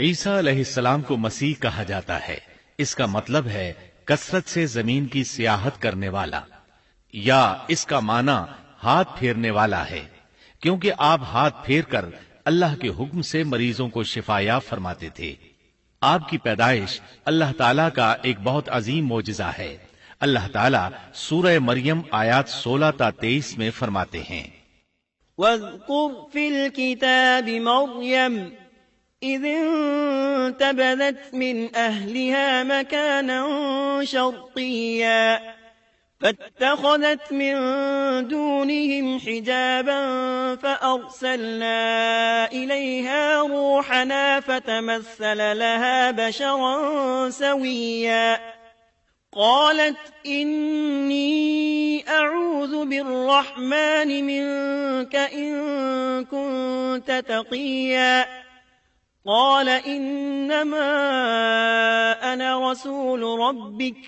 عیسیٰ علیہ السلام کو مسیح کہا جاتا ہے، اس کا مطلب ہے کثرت سے زمین کی سیاحت کرنے والا، یا اس کا معنی ہاتھ پھیرنے والا ہے، کیونکہ آپ ہاتھ پھیر کر اللہ کے حکم سے مریضوں کو شفا یاب فرماتے تھے۔ آپ کی پیدائش اللہ تعالیٰ کا ایک بہت عظیم معجزہ ہے۔ اللہ تعالیٰ سورہ مریم آیات 16 تا 23 میں فرماتے ہیں، وَاذْكُرْ فِي الْكِتَابِ مَرْيَمَ إِذِ انتَبَذَتْ مِنْ أَهْلِهَا مَكَانًا شَرْقِيًّا فَاتَّخَذَتْ مِنْ دُونِهِمْ حِجَابًا فَأَرْسَلْنَا إِلَيْهَا رُوحَنَا فَتَمَثَّلَ لَهَا بَشَرًا سَوِيًّا قالت إني أعوذ بالرحمن منك إن كنت تقيا قال إنما أنا رسول ربك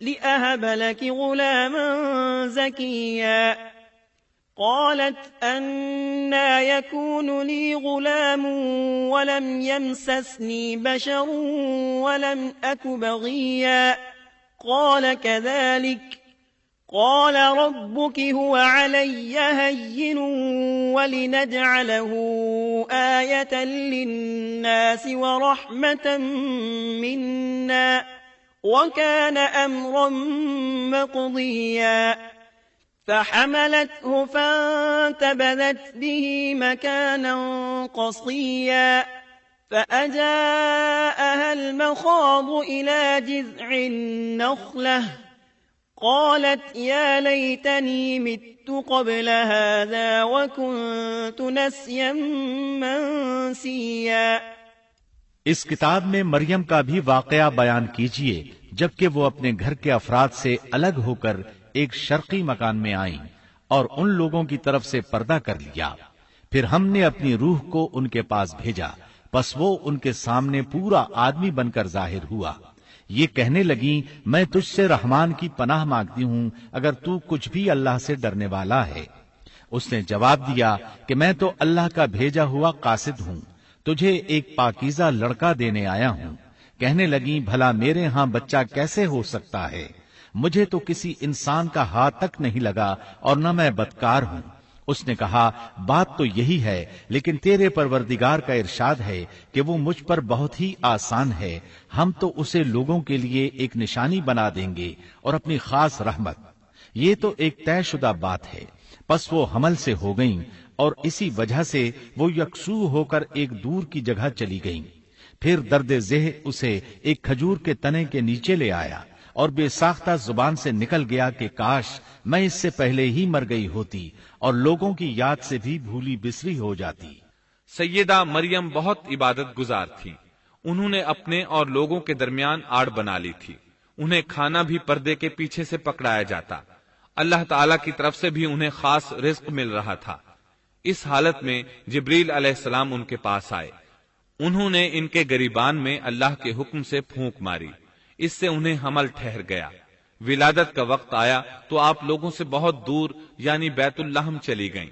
لأهب لك غلاما زكيا قالت أنى يكون لي غلام ولم يمسسني بشر ولم أك بغيا قال كذلك قال ربك هو علي هين ولنجعله آية للناس ورحمة منا وكان أمرا مقضيا فحملته فانتبذت به مكانا قصيا فأجاءها المخاض إلى جذع النخلة قالت يا ليتني مت قبل هذا وكنت نسيا منسيا۔ اس کتاب میں مریم کا بھی واقعہ بیان کیجئے جبکہ وہ اپنے گھر کے افراد سے الگ ہو کر ایک شرقی مکان میں آئیں اور ان لوگوں کی طرف سے پردہ کر لیا، پھر ہم نے اپنی روح کو ان کے پاس بھیجا، بس وہ ان کے سامنے پورا آدمی بن کر ظاہر ہوا۔ یہ کہنے لگیں میں تجھ سے رحمان کی پناہ مانگتی ہوں اگر تو کچھ بھی اللہ سے ڈرنے والا ہے۔ اس نے جواب دیا کہ میں تو اللہ کا بھیجا ہوا قاصد ہوں، تجھے ایک پاکیزہ لڑکا دینے آیا ہوں۔ کہنے لگیں بھلا میرے ہاں بچہ کیسے ہو سکتا ہے؟ مجھے تو کسی انسان کا ہاتھ تک نہیں لگا اور نہ میں بدکار ہوں۔ اس نے کہا بات تو یہی ہے، لیکن تیرے پروردگار کا ارشاد ہے کہ وہ مجھ پر بہت ہی آسان ہے، ہم تو اسے لوگوں کے لیے ایک نشانی بنا دیں گے اور اپنی خاص رحمت۔ یہ تو ایک طے شدہ بات ہے۔ پس وہ حمل سے ہو گئیں اور اسی وجہ سے وہ یکسو ہو کر ایک دور کی جگہ چلی گئیں۔ پھر درد ذہ اسے ایک کھجور کے تنے کے نیچے لے آیا اور بے ساختہ زبان سے نکل گیا کہ کاش میں اس سے پہلے ہی مر گئی ہوتی اور لوگوں کی یاد سے بھی بھولی بسری ہو جاتی۔ سیدہ مریم بہت عبادت گزار تھی۔ انہوں نے اپنے اور لوگوں کے درمیان آڑ بنا لی تھی۔ انہیں کھانا بھی پردے کے پیچھے سے پکڑایا جاتا۔ اللہ تعالی کی طرف سے بھی انہیں خاص رزق مل رہا تھا۔ اس حالت میں جبریل علیہ السلام ان کے پاس آئے۔ انہوں نے ان کے گریبان میں اللہ کے حکم سے پھونک ماری، اس سے انہیں حمل ٹھہر گیا۔ ولادت کا وقت آیا تو آپ لوگوں سے بہت دور یعنی بیت اللحم چلی گئیں۔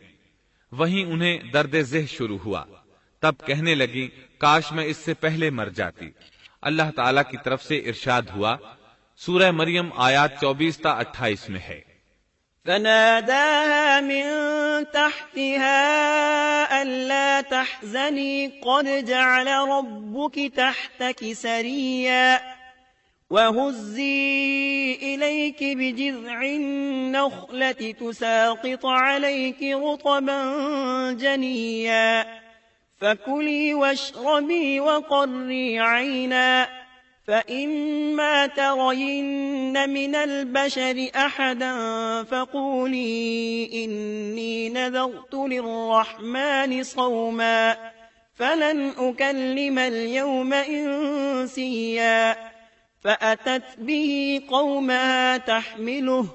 وہیں انہیں درد ذہ شروع ہوا۔ تب کہنے لگی کاش میں اس سے پہلے مر جاتی۔ اللہ تعالی کی طرف سے ارشاد ہوا، سورہ مریم آیات 24 تا 28 میں ہے، فناداها من تحتها ألا تحزني قد جعل ربك تحتك سريا وهزي إليك بجذع النخلة تساقط عليك رطبا جنيا فكلي واشربي وقري عينا فإما ترين من البشر أحدا فقولي إني نذرت للرحمن صوما فلن أكلم اليوم إنسيا فأتت به قومها تحمله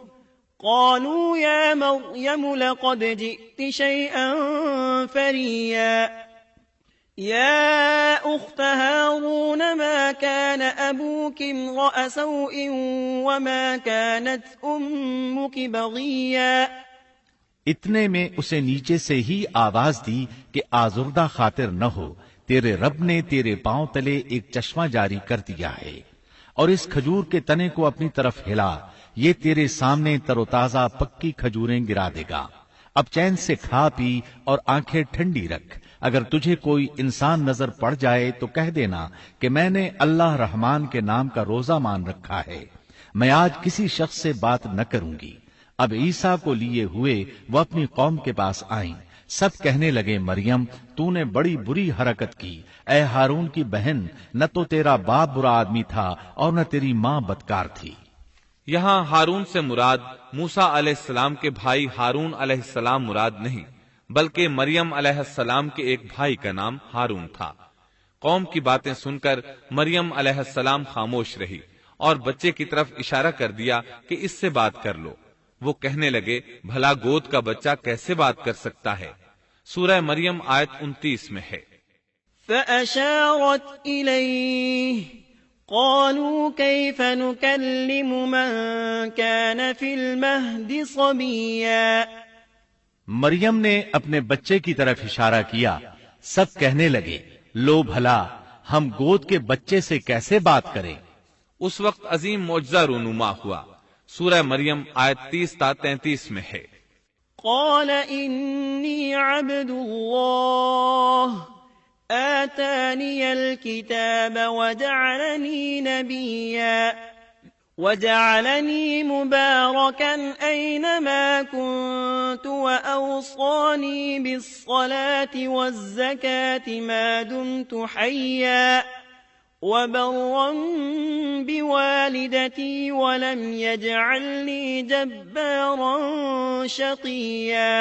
قالوا يا مريم لقد جئت شيئا فريا يا أخت هارون ما كان أبوك امرأ سوء وما كانت أمك بغيا۔ اتنے میں اسے نیچے سے ہی آواز دی کہ آزردہ خاطر نہ ہو، تیرے رب نے تیرے پاؤں تلے ایک چشمہ جاری کر دیا ہے، اور اس کھجور کے تنے کو اپنی طرف ہلا، یہ تیرے سامنے تر و تازہ پکی کھجوریں گرا دے گا۔ اب چین سے کھا پی اور آنکھیں ٹھنڈی رکھ۔ اگر تجھے کوئی انسان نظر پڑ جائے تو کہہ دینا کہ میں نے اللہ رحمان کے نام کا روزہ مان رکھا ہے، میں آج کسی شخص سے بات نہ کروں گی۔ اب عیسیٰ کو لیے ہوئے وہ اپنی قوم کے پاس آئیں، سب کہنے لگے مریم تو نے بڑی بری حرکت کی، اے ہارون کی بہن، نہ تو تیرا باپ برا آدمی تھا اور نہ تیری ماں بدکار تھی۔ یہاں ہارون سے مراد موسیٰ علیہ السلام کے بھائی ہارون علیہ السلام مراد نہیں، بلکہ مریم علیہ السلام کے ایک بھائی کا نام ہارون تھا۔ قوم کی باتیں سن کر مریم علیہ السلام خاموش رہی اور بچے کی طرف اشارہ کر دیا کہ اس سے بات کر لو۔ وہ کہنے لگے بھلا گود کا بچہ کیسے بات کر سکتا ہے؟ سورہ مریم آیت 29 میں ہے۔ فأشارت إليه قالوا كيف نكلم من كان في المهد صبيا۔ مریم نے اپنے بچے کی طرف اشارہ کیا، سب کہنے لگے لو بھلا ہم گود کے بچے سے کیسے بات کریں؟ اس وقت عظیم معجزہ رونما ہوا۔ سورہ مریم آیت 30 تا 33 میں ہے۔ قال إني عبد الله آتاني الكتاب وجعلني نبيا وجعلني مباركا أينما كنت وأوصاني بالصلاة والزكاة ما دمت حيا وبرا بوالدتي ولم يجعلني جبارا شقيا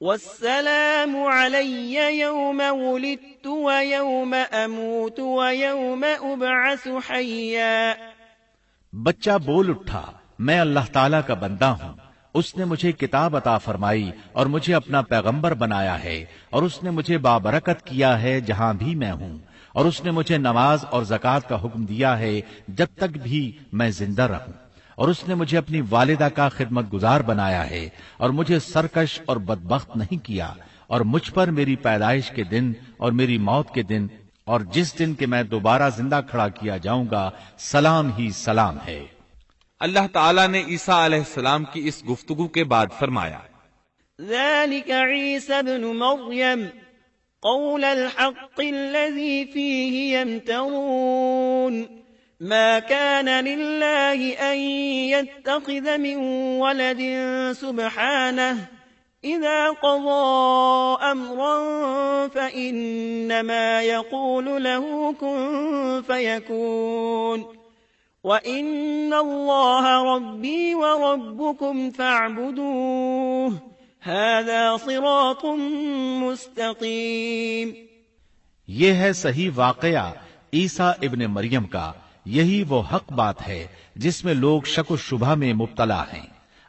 والسلام علي يوم ولدت ويوم أموت ويوم أبعث حيا۔ بچہ بول اٹھا میں اللہ تعالیٰ کا بندہ ہوں، اس نے مجھے کتاب عطا فرمائی اور مجھے اپنا پیغمبر بنایا ہے، اور اس نے مجھے بابرکت کیا ہے جہاں بھی میں ہوں، اور اس نے مجھے نماز اور زکوٰۃ کا حکم دیا ہے جب تک بھی میں زندہ رہوں، اور اس نے مجھے اپنی والدہ کا خدمت گزار بنایا ہے اور مجھے سرکش اور بدبخت نہیں کیا، اور مجھ پر میری پیدائش کے دن اور میری موت کے دن اور جس دن کہ میں دوبارہ زندہ کھڑا کیا جاؤں گا سلام ہی سلام ہے۔ اللہ تعالیٰ نے عیسیٰ علیہ السلام کی اس گفتگو کے بعد فرمایا، ذلك عيسى ابن مريم قول الحق الذي فيه يمترون ما كان لله أن يتخذ من ولد سبحانه إذا قضى أمرا فإنما يقول له كن فيكون وَإِنَّ اللَّهَ رَبِّي وَرَبُّكُمْ فَاعْبُدُوهُ هَذَا صِرَاطٌ مُسْتَقِيمٌ۔ یہ ہے صحیح واقعہ عیسیٰ ابن مریم کا، یہی وہ حق بات ہے جس میں لوگ شک و شبہ میں مبتلا ہیں۔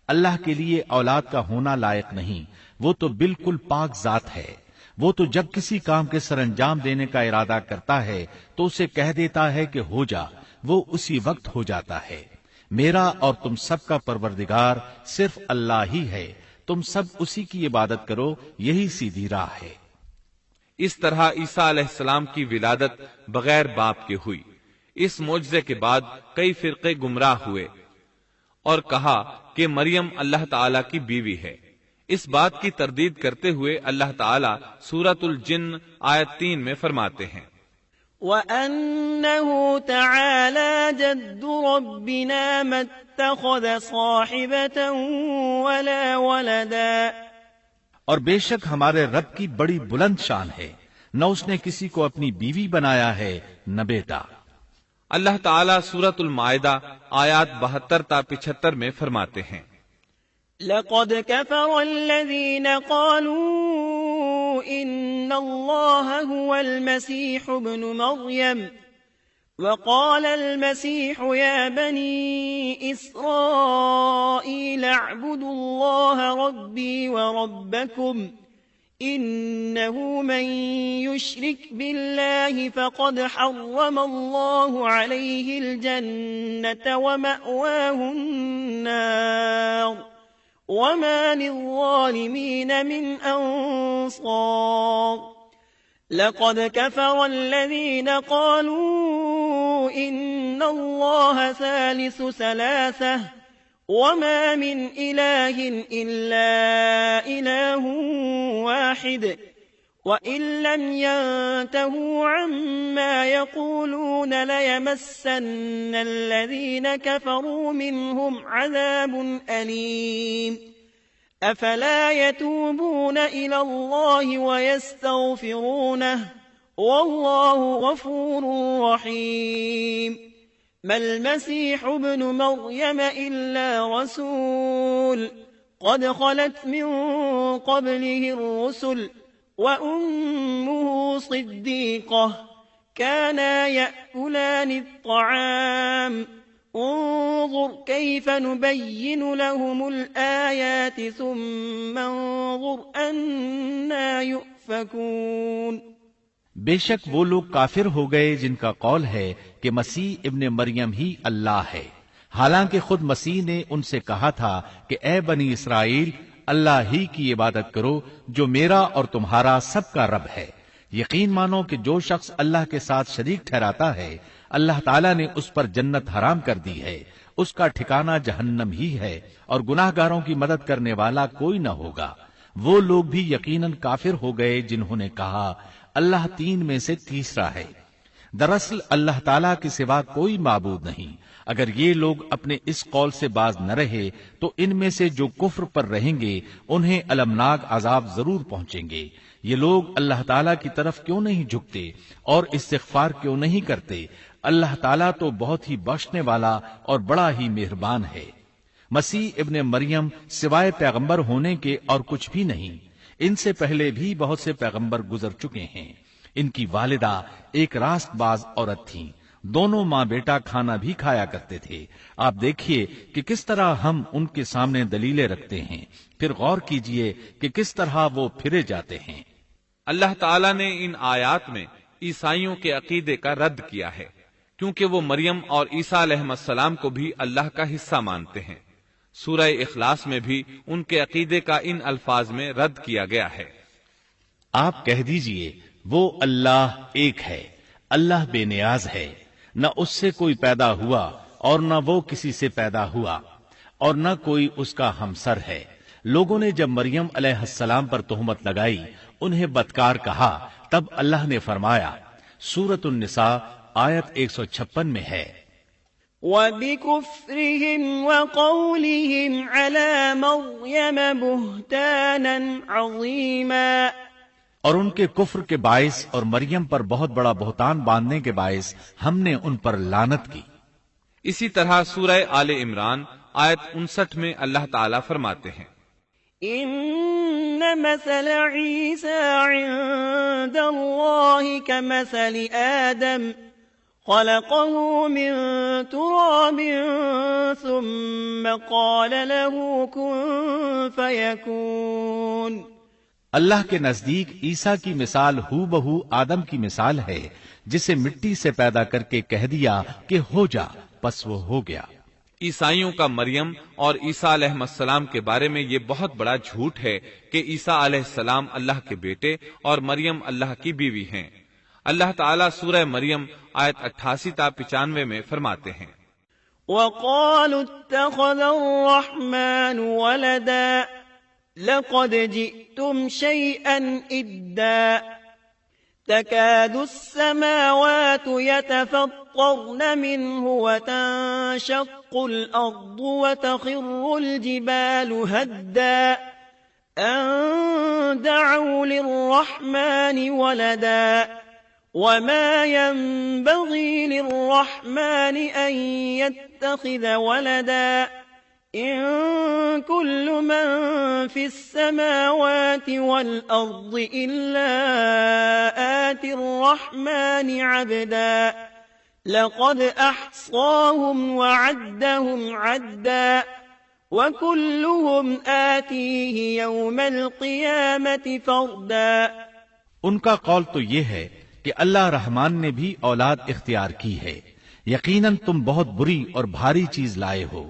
اللہ کے لیے اولاد کا ہونا لائق نہیں، وہ تو بالکل پاک ذات ہے۔ وہ تو جب کسی کام کے سر انجام دینے کا ارادہ کرتا ہے تو اسے کہہ دیتا ہے کہ ہو جا، وہ اسی وقت ہو جاتا ہے۔ میرا اور تم سب کا پروردگار صرف اللہ ہی ہے، تم سب اسی کی عبادت کرو، یہی سیدھی راہ ہے۔ اس طرح عیسیٰ علیہ السلام کی ولادت بغیر باپ کے ہوئی۔ اس معجزے کے بعد کئی فرقے گمراہ ہوئے اور کہا کہ مریم اللہ تعالی کی بیوی ہے۔ اس بات کی تردید کرتے ہوئے اللہ تعالیٰ سورۃ الجن آیت 3 میں فرماتے ہیں، وَأَنَّهُ تَعَالَى جَدُّ رَبِّنَا مَا اتَّخَذَ صَاحِبَةً وَلَا وَلَدًا۔ اور بے شک ہمارے رب کی بڑی بلند شان ہے، نہ اس نے کسی کو اپنی بیوی بنایا ہے نہ بیٹا۔ اللہ تعالیٰ سورۃ المائدہ آیات 72 تا 75 میں فرماتے ہیں، لَقَدْ كَفَرَ الَّذِينَ قَالُوا إِنَّ اللَّهَ هُوَ الْمَسِيحُ ابْنُ مَرْيَمَ وَقَالَ الْمَسِيحُ يَا بَنِي إِسْرَائِيلَ اعْبُدُوا اللَّهَ رَبِّي وَرَبَّكُمْ إِنَّهُ مَن يُشْرِكْ بِاللَّهِ فَقَدْ حَرَّمَ اللَّهُ عَلَيْهِ الْجَنَّةَ وَمَأْوَاهُ النَّارُ وَمَا لِلظَّالِمِينَ مِنْ أَنصَارٍ۔ لقد كفر الذين قالوا إن الله ثالث ثلاثة وما من إله إلا إله واحد وإن لم ينتهوا عما يقولون ليمسن الذين كفروا منهم عذاب أليم أفلا يتوبون إلى الله ويستغفرونه والله غفور رحيم ما المسيح ابن مريم إلا رسول قد خلت من قبله الرسل وأمه صديقة كانا يأكلان الطعام انظر كيف نبين لهم الآيات ثم انظر أنا يؤفكون۔ بے شک وہ لوگ کافر ہو گئے جن کا قول ہے کہ مسیح ابن مریم ہی اللہ ہے، حالانکہ خود مسیح نے ان سے کہا تھا کہ اے بنی اسرائیل، اللہ ہی کی عبادت کرو جو میرا اور تمہارا سب کا رب ہے۔ یقین مانو کہ جو شخص اللہ کے ساتھ شریک ٹھہراتا ہے اللہ تعالیٰ نے اس پر جنت حرام کر دی ہے، اس کا ٹھکانہ جہنم ہی ہے، اور گناہ گاروں کی مدد کرنے والا کوئی نہ ہوگا۔ وہ لوگ بھی یقیناً کافر ہو گئے جنہوں نے کہا اللہ تین میں سے تیسرا ہے۔ دراصل اللہ تعالیٰ کے سوا کوئی معبود نہیں۔ اگر یہ لوگ اپنے اس قول سے باز نہ رہے تو ان میں سے جو کفر پر رہیں گے انہیں المناک عذاب ضرور پہنچیں گے۔ یہ لوگ اللہ تعالیٰ کی طرف کیوں نہیں جھکتے اور استغفار کیوں نہیں کرتے؟ اللہ تعالیٰ تو بہت ہی بخشنے والا اور بڑا ہی مہربان ہے۔ مسیح ابن مریم سوائے پیغمبر ہونے کے اور کچھ بھی نہیں۔ ان سے پہلے بھی بہت سے پیغمبر گزر چکے ہیں۔ ان کی والدہ ایک راست باز عورت تھیں، دونوں ماں بیٹا کھانا بھی کھایا کرتے تھے۔ آپ دیکھیے کہ کس طرح ہم ان کے سامنے دلیلیں رکھتے ہیں، پھر غور کیجئے کہ کس طرح وہ پھرے جاتے ہیں۔ اللہ تعالیٰ نے ان آیات میں عیسائیوں کے عقیدے کا رد کیا ہے، کیونکہ وہ مریم اور عیسیٰ علیہ السلام کو بھی اللہ کا حصہ مانتے ہیں۔ سورہ اخلاص میں بھی ان کے عقیدے کا ان الفاظ میں رد کیا گیا ہے۔ آپ کہہ دیجئے وہ اللہ ایک ہے، اللہ بے نیاز ہے، نہ اس سے کوئی پیدا ہوا اور نہ وہ کسی سے پیدا ہوا، اور نہ کوئی اس کا ہمسر ہے۔ لوگوں نے جب مریم علیہ السلام پر تہمت لگائی، انہیں بدکار کہا، تب اللہ نے فرمایا، سورۃ النساء آیت 156 میں ہے، وَبِكُفْرِهِمْ وَقَوْلِهِمْ عَلَى مَرْيَمَ بُهْتَانًا عَظِيمًا، اور ان کے کفر کے باعث اور مریم پر بہت بڑا بہتان باندھنے کے باعث ہم نے ان پر لعنت کی۔ اسی طرح سورہ آل عمران آیت 59 میں اللہ تعالیٰ فرماتے ہیں، إِنَّ مَثَلَ عِيسَى عِندَ اللَّهِ كَمَثَلِ آدَمَ خَلَقَهُ مِن تُرَابٍ ثُمَّ قَالَ لَهُ كُن فَيَكُونُ۔ اللہ کے نزدیک عیسیٰ کی مثال ہو بہو آدم کی مثال ہے، جسے مٹی سے پیدا کر کے کہہ دیا کہ ہو جا، پس وہ ہو گیا۔ عیسائیوں کا مریم اور عیسیٰ علیہ السلام کے بارے میں یہ بہت بڑا جھوٹ ہے کہ عیسیٰ علیہ السلام اللہ کے بیٹے اور مریم اللہ کی بیوی ہیں۔ اللہ تعالیٰ سورہ مریم آیت 88 تا 95 میں فرماتے ہیں، وَقَالُوا اتَّخَذَ الرَّحْمَنُ وَلَدًا لَقَدْ جِئْتُمْ شَيْئًا إِدًّا تَكَادُ السَّمَاوَاتُ يَتَفَطَّرْنَ مِنْهُ وَتَنشَقُّ الْأَرْضُ وَتَخِرُّ الْجِبَالُ هَدًّا أَن دَعَوْا لِلرَّحْمَنِ وَلَدًا وَمَا يَنبَغِي لِلرَّحْمَنِ أَن يَتَّخِذَ وَلَدًا إِن كُلُّ مَن فِي السَّمَاوَاتِ وَالْأَرْضِ إِلَّا آتِي الرَّحْمَنِ عَبْدًا لَقَدْ أَحْصَاهُمْ وَعَدَّهُمْ عَدًّا وَكُلُّهُمْ آتِيهِ يَوْمَ الْقِيَامَةِ فَرْدًا۔ ان کا قول تو یہ ہے کہ اللہ رحمان نے بھی اولاد اختیار کی ہے۔ یقیناً تم بہت بری اور بھاری چیز لائے ہو۔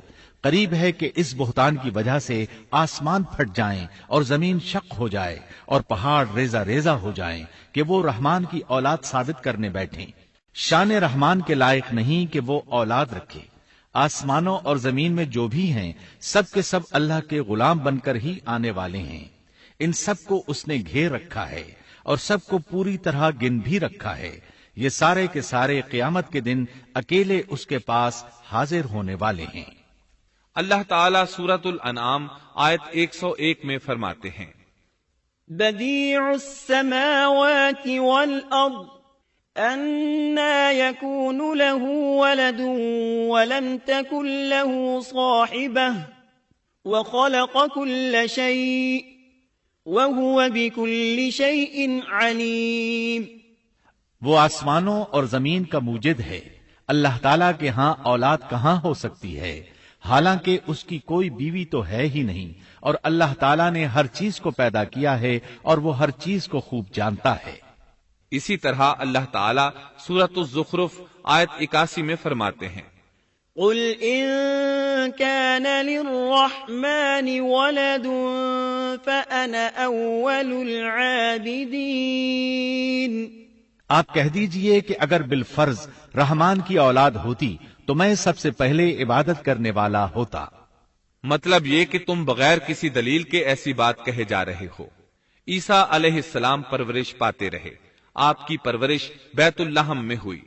قریب ہے کہ اس بہتان کی وجہ سے آسمان پھٹ جائیں اور زمین شق ہو جائے اور پہاڑ ریزہ ریزہ ہو جائیں کہ وہ رحمان کی اولاد ثابت کرنے بیٹھیں۔ شان رحمان کے لائق نہیں کہ وہ اولاد رکھے۔ آسمانوں اور زمین میں جو بھی ہیں سب کے سب اللہ کے غلام بن کر ہی آنے والے ہیں۔ ان سب کو اس نے گھیر رکھا ہے اور سب کو پوری طرح گن بھی رکھا ہے۔ یہ سارے کے سارے قیامت کے دن اکیلے اس کے پاس حاضر ہونے والے ہیں۔ اللہ تعالیٰ سورۃ الانعام آیت 101 میں فرماتے ہیں، بدیع السماوات والارض أَنَّى يَكُونُ لَهُ وَلَدٌ وَلَمْ تَكُنْ لَهُ صَاحِبَةٌ وَخَلَقَ كُلَّ شَيْءٍ وَهُوَ بِكُلِّ شَيْءٍ عَلِيمٌ۔ وہ آسمانوں اور زمین کا موجد ہے۔ اللہ تعالیٰ کے ہاں اولاد کہاں ہو سکتی ہے، حالانکہ اس کی کوئی بیوی تو ہے ہی نہیں، اور اللہ تعالیٰ نے ہر چیز کو پیدا کیا ہے اور وہ ہر چیز کو خوب جانتا ہے۔ اسی طرح اللہ تعالیٰ سورۃ الزخرف آیت 81 میں فرماتے ہیں، قل ان كان للرحمن ولد فأنا اول العابدین۔ آپ کہہ دیجئے کہ اگر بالفرض رحمان کی اولاد ہوتی تو میں سب سے پہلے عبادت کرنے والا ہوتا۔ مطلب یہ کہ تم بغیر کسی دلیل کے ایسی بات کہے جا رہے ہو۔ عیسیٰ علیہ السلام پرورش پاتے رہے، آپ کی پرورش بیت اللحم میں ہوئی۔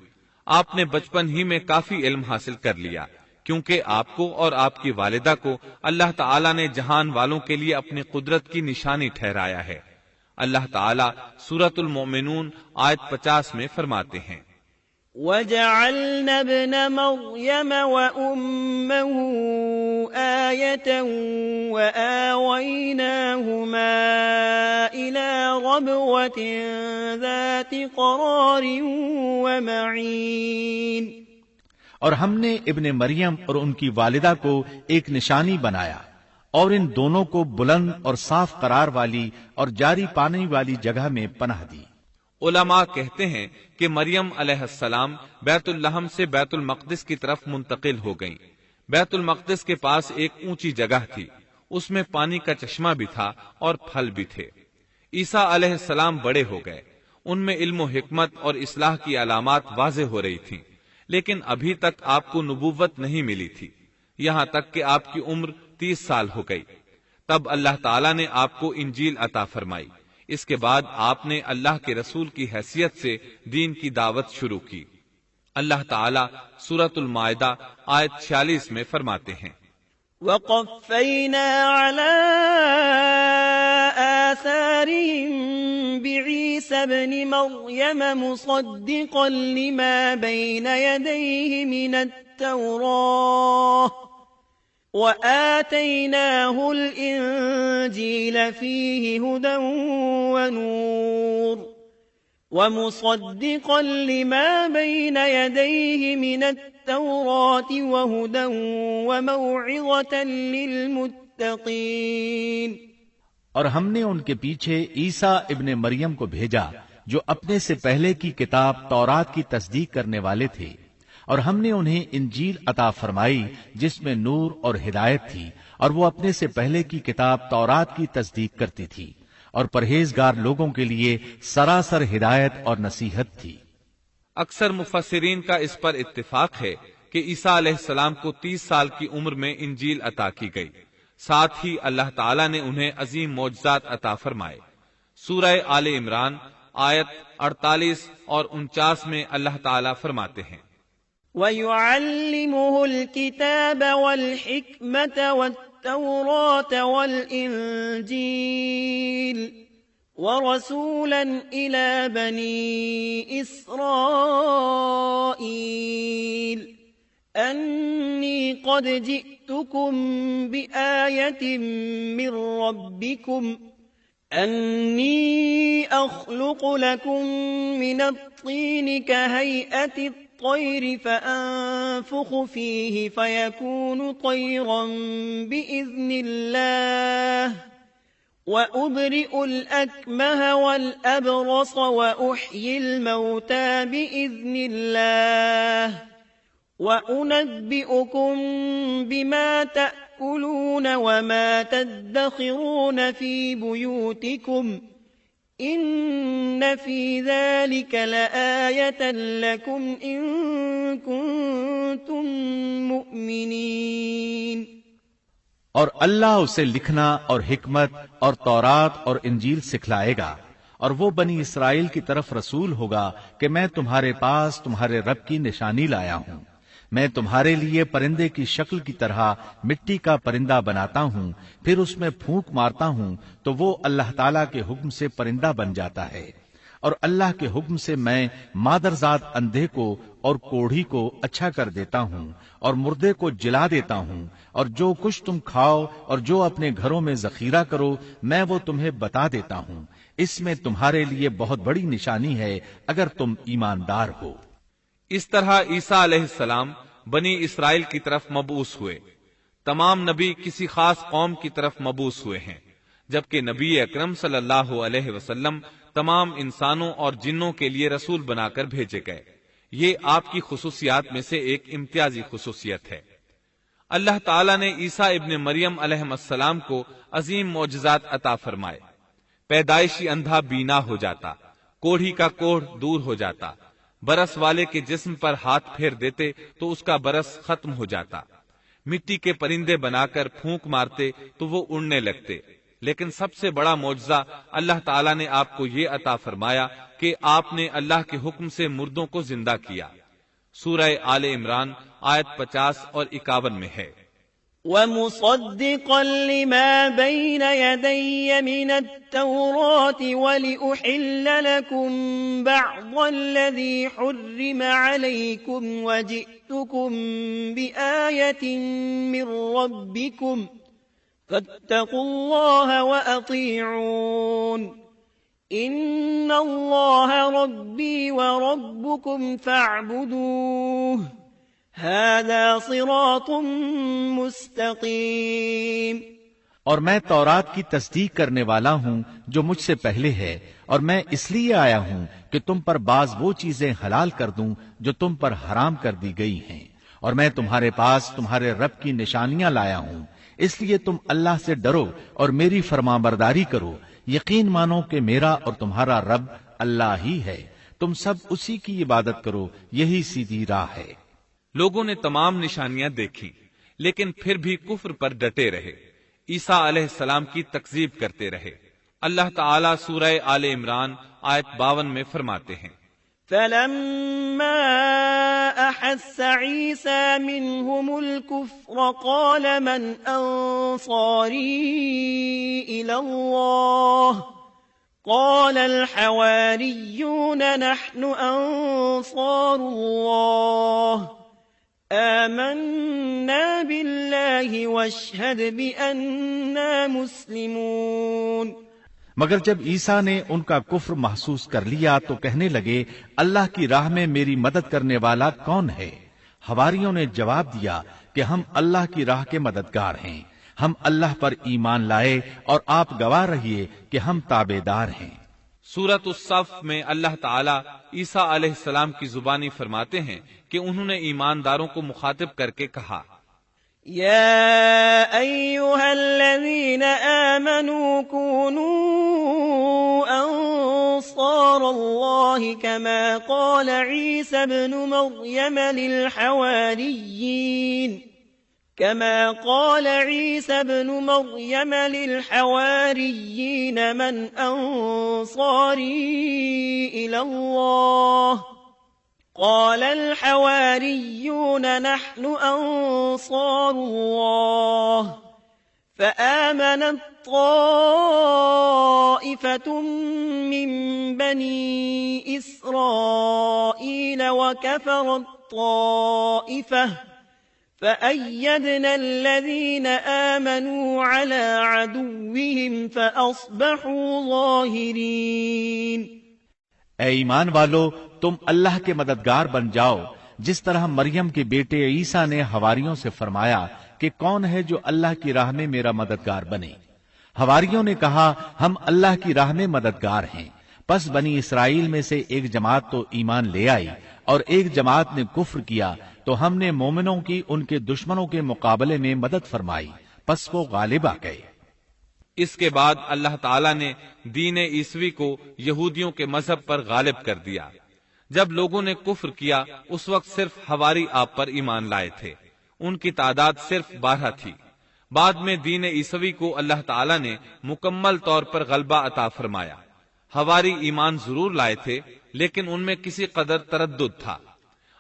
آپ نے بچپن ہی میں کافی علم حاصل کر لیا، کیونکہ آپ کو اور آپ کی والدہ کو اللہ تعالیٰ نے جہان والوں کے لیے اپنی قدرت کی نشانی ٹھہرایا ہے۔ اللہ تعالیٰ سورۃ المؤمنون آیت 50 میں فرماتے ہیں، وَجَعَلْنَا ابْنَ مَرْيَمَ وَأُمَّهُ آيَةً وَآوَيْنَاهُمَا إِلَى رَبْوَةٍ ذَاتِ قَرَارٍ وَمَعِينٍ۔ اور ہم نے ابن مریم اور ان کی والدہ کو ایک نشانی بنایا اور ان دونوں کو بلند اور صاف قرار والی اور جاری پانی والی جگہ میں پناہ دی۔ علماء کہتے ہیں کہ مریم علیہ السلام بیت اللحم سے بیت المقدس کی طرف منتقل ہو گئیں۔ بیت المقدس کے پاس ایک اونچی جگہ تھی، اس میں پانی کا چشمہ بھی تھا اور پھل بھی تھے۔ عیسیٰ علیہ السلام بڑے ہو گئے، ان میں علم و حکمت اور اصلاح کی علامات واضح ہو رہی تھیں، لیکن ابھی تک آپ کو نبوت نہیں ملی تھی، یہاں تک کہ آپ کی عمر 30 سال ہو گئی۔ تب اللہ تعالیٰ نے آپ کو انجیل عطا فرمائی۔ اس کے بعد آپ نے اللہ کے رسول کی حیثیت سے دین کی دعوت شروع کی۔ اللہ تعالیٰ سورۃ المائدہ آیت 46 میں فرماتے ہیں، وَقَفَّيْنَا عَلَىٰ آثَارِهِم بِعِيسَى ابْنِ مَرْيَمَ مُصَدِّقًا لِمَا بَيْنَ يَدَيْهِ مِنَ التَّوْرَاةِ وَآتَيْنَاهُ الْإِنجِيلَ فِيهِ هُدًى وَنُورٌ وَمُصَدِّقًا لِمَا بَيْنَ يَدَيْهِ مِنَ التَّوْرَاةِ وَهُدًى وَمَوْعِظَةً لِلْمُتَّقِينَ۔ اور ہم نے ان کے پیچھے عیسیٰ ابن مریم کو بھیجا جو اپنے سے پہلے کی کتاب تورات کی تصدیق کرنے والے تھے، اور ہم نے انہیں انجیل عطا فرمائی جس میں نور اور ہدایت تھی، اور وہ اپنے سے پہلے کی کتاب تورات کی تصدیق کرتی تھی اور پرہیزگار لوگوں کے لیے سراسر ہدایت اور نصیحت تھی۔ اکثر مفسرین کا اس پر اتفاق ہے کہ عیسیٰ علیہ السلام کو 30 سال کی عمر میں انجیل عطا کی گئی، ساتھ ہی اللہ تعالیٰ نے انہیں عظیم معجزات عطا فرمائے۔ سورہ آل عمران آیت 48 اور 49 میں اللہ تعالیٰ فرماتے ہیں، وَيُعَلِّمُهُ الْكِتَابَ وَالْحِكْمَةَ وَالتَّوْرَاةَ وَالْإِنْجِيلَ وَرَسُولًا إِلَى بَنِي إِسْرَائِيلَ أَنِّي قَدْ جِئْتُكُمْ بِآيَةٍ مِّن رَّبِّكُمْ أَنِّي أَخْلُقُ لَكُم مِّنَ الطِّينِ كَهَيْئَةِ الطَّيْرِ فَأَنفُخُ فِيهِ فَيَكُونُ طَيْرًا بِإِذْنِ اللَّهِ وَأُبْرِئُ الْأَكْمَهَ وَالْأَبْرَصَ وَأُحْيِي الْمَوْتَى بِإِذْنِ اللَّهِ وَأُنَبِّئُكُم بِمَا تَأْكُلُونَ وَمَا تَدَّخِرُونَ فِي بُيُوتِكُمْ إِنَّ فِي ذَلِكَ لَآيَةً لَكُمْ إِن كُنتُم مُؤْمِنِينَ۔ اور اللہ اسے لکھنا اور حکمت اور تورات اور انجیل سکھلائے گا، اور وہ بنی اسرائیل کی طرف رسول ہوگا کہ میں تمہارے پاس تمہارے رب کی نشانی لایا ہوں۔ میں تمہارے لیے پرندے کی شکل کی طرح مٹی کا پرندہ بناتا ہوں، پھر اس میں پھونک مارتا ہوں تو وہ اللہ تعالیٰ کے حکم سے پرندہ بن جاتا ہے، اور اللہ کے حکم سے میں مادرزاد اندھے کو اور کوڑھی کو اچھا کر دیتا ہوں، اور مردے کو جلا دیتا ہوں، اور جو کچھ تم کھاؤ اور جو اپنے گھروں میں ذخیرہ کرو میں وہ تمہیں بتا دیتا ہوں۔ اس میں تمہارے لیے بہت بڑی نشانی ہے اگر تم ایماندار ہو۔ اس طرح عیسیٰ علیہ السلام بنی اسرائیل کی طرف مبعوث ہوئے۔ تمام نبی کسی خاص قوم کی طرف مبعوث ہوئے ہیں، جبکہ نبی اکرم صلی اللہ علیہ وسلم تمام انسانوں اور جنوں کے لیے رسول بنا کر بھیجے گئے۔ یہ آپ کی خصوصیات میں سے ایک امتیازی خصوصیت ہے۔ اللہ تعالیٰ نے عیسیٰ ابن مریم علیہ السلام کو عظیم معجزات عطا فرمائے۔ پیدائشی اندھا بینا ہو جاتا، کوڑھی کا کوڑھ دور ہو جاتا، برس والے کے جسم پر ہاتھ پھیر دیتے تو اس کا برس ختم ہو جاتا، مٹی کے پرندے بنا کر پھونک مارتے تو وہ اڑنے لگتے۔ لیکن سب سے بڑا معجزہ اللہ تعالیٰ نے آپ کو یہ عطا فرمایا کہ آپ نے اللہ کے حکم سے مردوں کو زندہ کیا۔ سورہ آل عمران آیت 50 اور 51 میں ہے۔ وَمُصَدِّقًا لِمَا بَيْنَ يَدَيَّ مِنَ التَّوْرَاةِ وَلِأُحِلَّ لَكُمْ بَعْضَ الَّذِي حُرِّمَ عَلَيْكُمْ وَجِئْتُكُمْ بِآيَةٍ مِّن رَّبِّكُمْ فَاتَّقُوا اللَّهَ وَأَطِيعُونِ إِنَّ اللَّهَ رَبِّي وَرَبُّكُمْ فَاعْبُدُوهُ هَذَا صِرَاطٌ مُسْتَقِيمٌ۔ اور میں تورات کی تصدیق کرنے والا ہوں جو مجھ سے پہلے ہے، اور میں اس لیے آیا ہوں کہ تم پر بعض وہ چیزیں حلال کر دوں جو تم پر حرام کر دی گئی ہیں، اور میں تمہارے پاس تمہارے رب کی نشانیاں لایا ہوں، اس لیے تم اللہ سے ڈرو اور میری فرمانبرداری کرو۔ یقین مانو کہ میرا اور تمہارا رب اللہ ہی ہے، تم سب اسی کی عبادت کرو، یہی سیدھی راہ ہے۔ لوگوں نے تمام نشانیاں دیکھی لیکن پھر بھی کفر پر ڈٹے رہے، عیسیٰ علیہ السلام کی تکذیب کرتے رہے۔ اللہ تعالیٰ سورہ آل عمران آیت 52 میں فرماتے ہیں، فَلَمَّا أَحَسَّ عِيسَى مِنْهُمُ الْكُفْرَ قَالَ مَنْ أَنصَارِي إِلَى اللَّهِ قَالَ الْحَوَارِيُّونَ نَحْنُ أَنصَارُ اللَّهِ آمَنَّا بِاللَّهِ وَاشْهَدْ بِأَنَّا مُسْلِمُونَ۔ مگر جب عیسیٰ نے ان کا کفر محسوس کر لیا تو کہنے لگے، اللہ کی راہ میں میری مدد کرنے والا کون ہے؟ حواریوں نے جواب دیا کہ ہم اللہ کی راہ کے مددگار ہیں، ہم اللہ پر ایمان لائے اور آپ گواہ رہیے کہ ہم تابعدار ہیں۔ سورۃ الصف میں اللہ تعالیٰ عیسیٰ علیہ السلام کی زبانی فرماتے ہیں کہ انہوں نے ایمانداروں کو مخاطب کر کے کہا، يا أيها الذين آمنوا كونوا أنصار الله كما قال عيسى ابن مريم للحواريين من أنصاري إلى الله قال الحواريون نحن أنصار الله فآمنت طائفة من بني إسرائيل وكفرت طائفة فأيدنا الذين آمنوا على عدوهم فأصبحوا ظاهرين۔ اے ایمان والو، تم اللہ کے مددگار بن جاؤ، جس طرح مریم کے بیٹے عیسیٰ نے حواریوں سے فرمایا کہ کون ہے جو اللہ کی راہ میں میرا مددگار بنے۔ حواریوں نے کہا، ہم اللہ کی راہ میں مددگار ہیں۔ پس بنی اسرائیل میں سے ایک جماعت تو ایمان لے آئی اور ایک جماعت نے کفر کیا، تو تو ہم نے مومنوں کی ان کے دشمنوں کے مقابلے میں مدد فرمائی، پس وہ غالب آ گئے۔ اس کے بعد اللہ تعالیٰ نے دین عیسوی کو یہودیوں کے مذہب پر غالب کر دیا۔ جب لوگوں نے کفر کیا اس وقت صرف حواری آپ پر ایمان لائے تھے، ان کی تعداد صرف 12 تھی۔ بعد میں دین عیسوی کو اللہ تعالیٰ نے مکمل طور پر غلبہ عطا فرمایا۔ حواری ایمان ضرور لائے تھے لیکن ان میں کسی قدر تردد تھا۔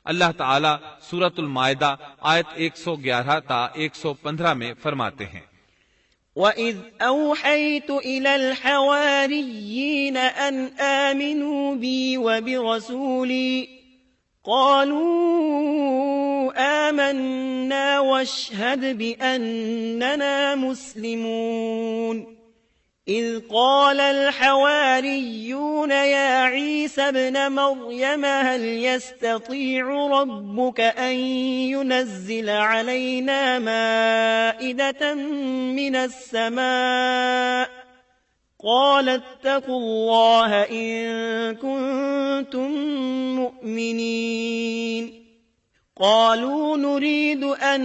اللہ تعالیٰ سورۃ المائدہ آیت 111 تا 115 میں فرماتے ہیں، وَإِذْ أَوْحَيْتُ إِلَى الْحَوَارِيِّينَ أَنْ آمِنُوا بِي وَبِرَسُولِي قَالُوا آمَنَّا وَاشْهَدْ بِأَنَّنَا مُسْلِمُونَ إِذْ قَالَ الْحَوَارِيُّونَ يَا عِيسَى ابْنَ مَرْيَمَ هَلْ يَسْتَطِيعُ رَبُّكَ أَن يُنَزِّلَ عَلَيْنَا مَائِدَةً مِّنَ السَّمَاءِ قَالَ اتَّقُوا اللَّهَ إِن كُنتُم مُّؤْمِنِينَ قالوا نريد أن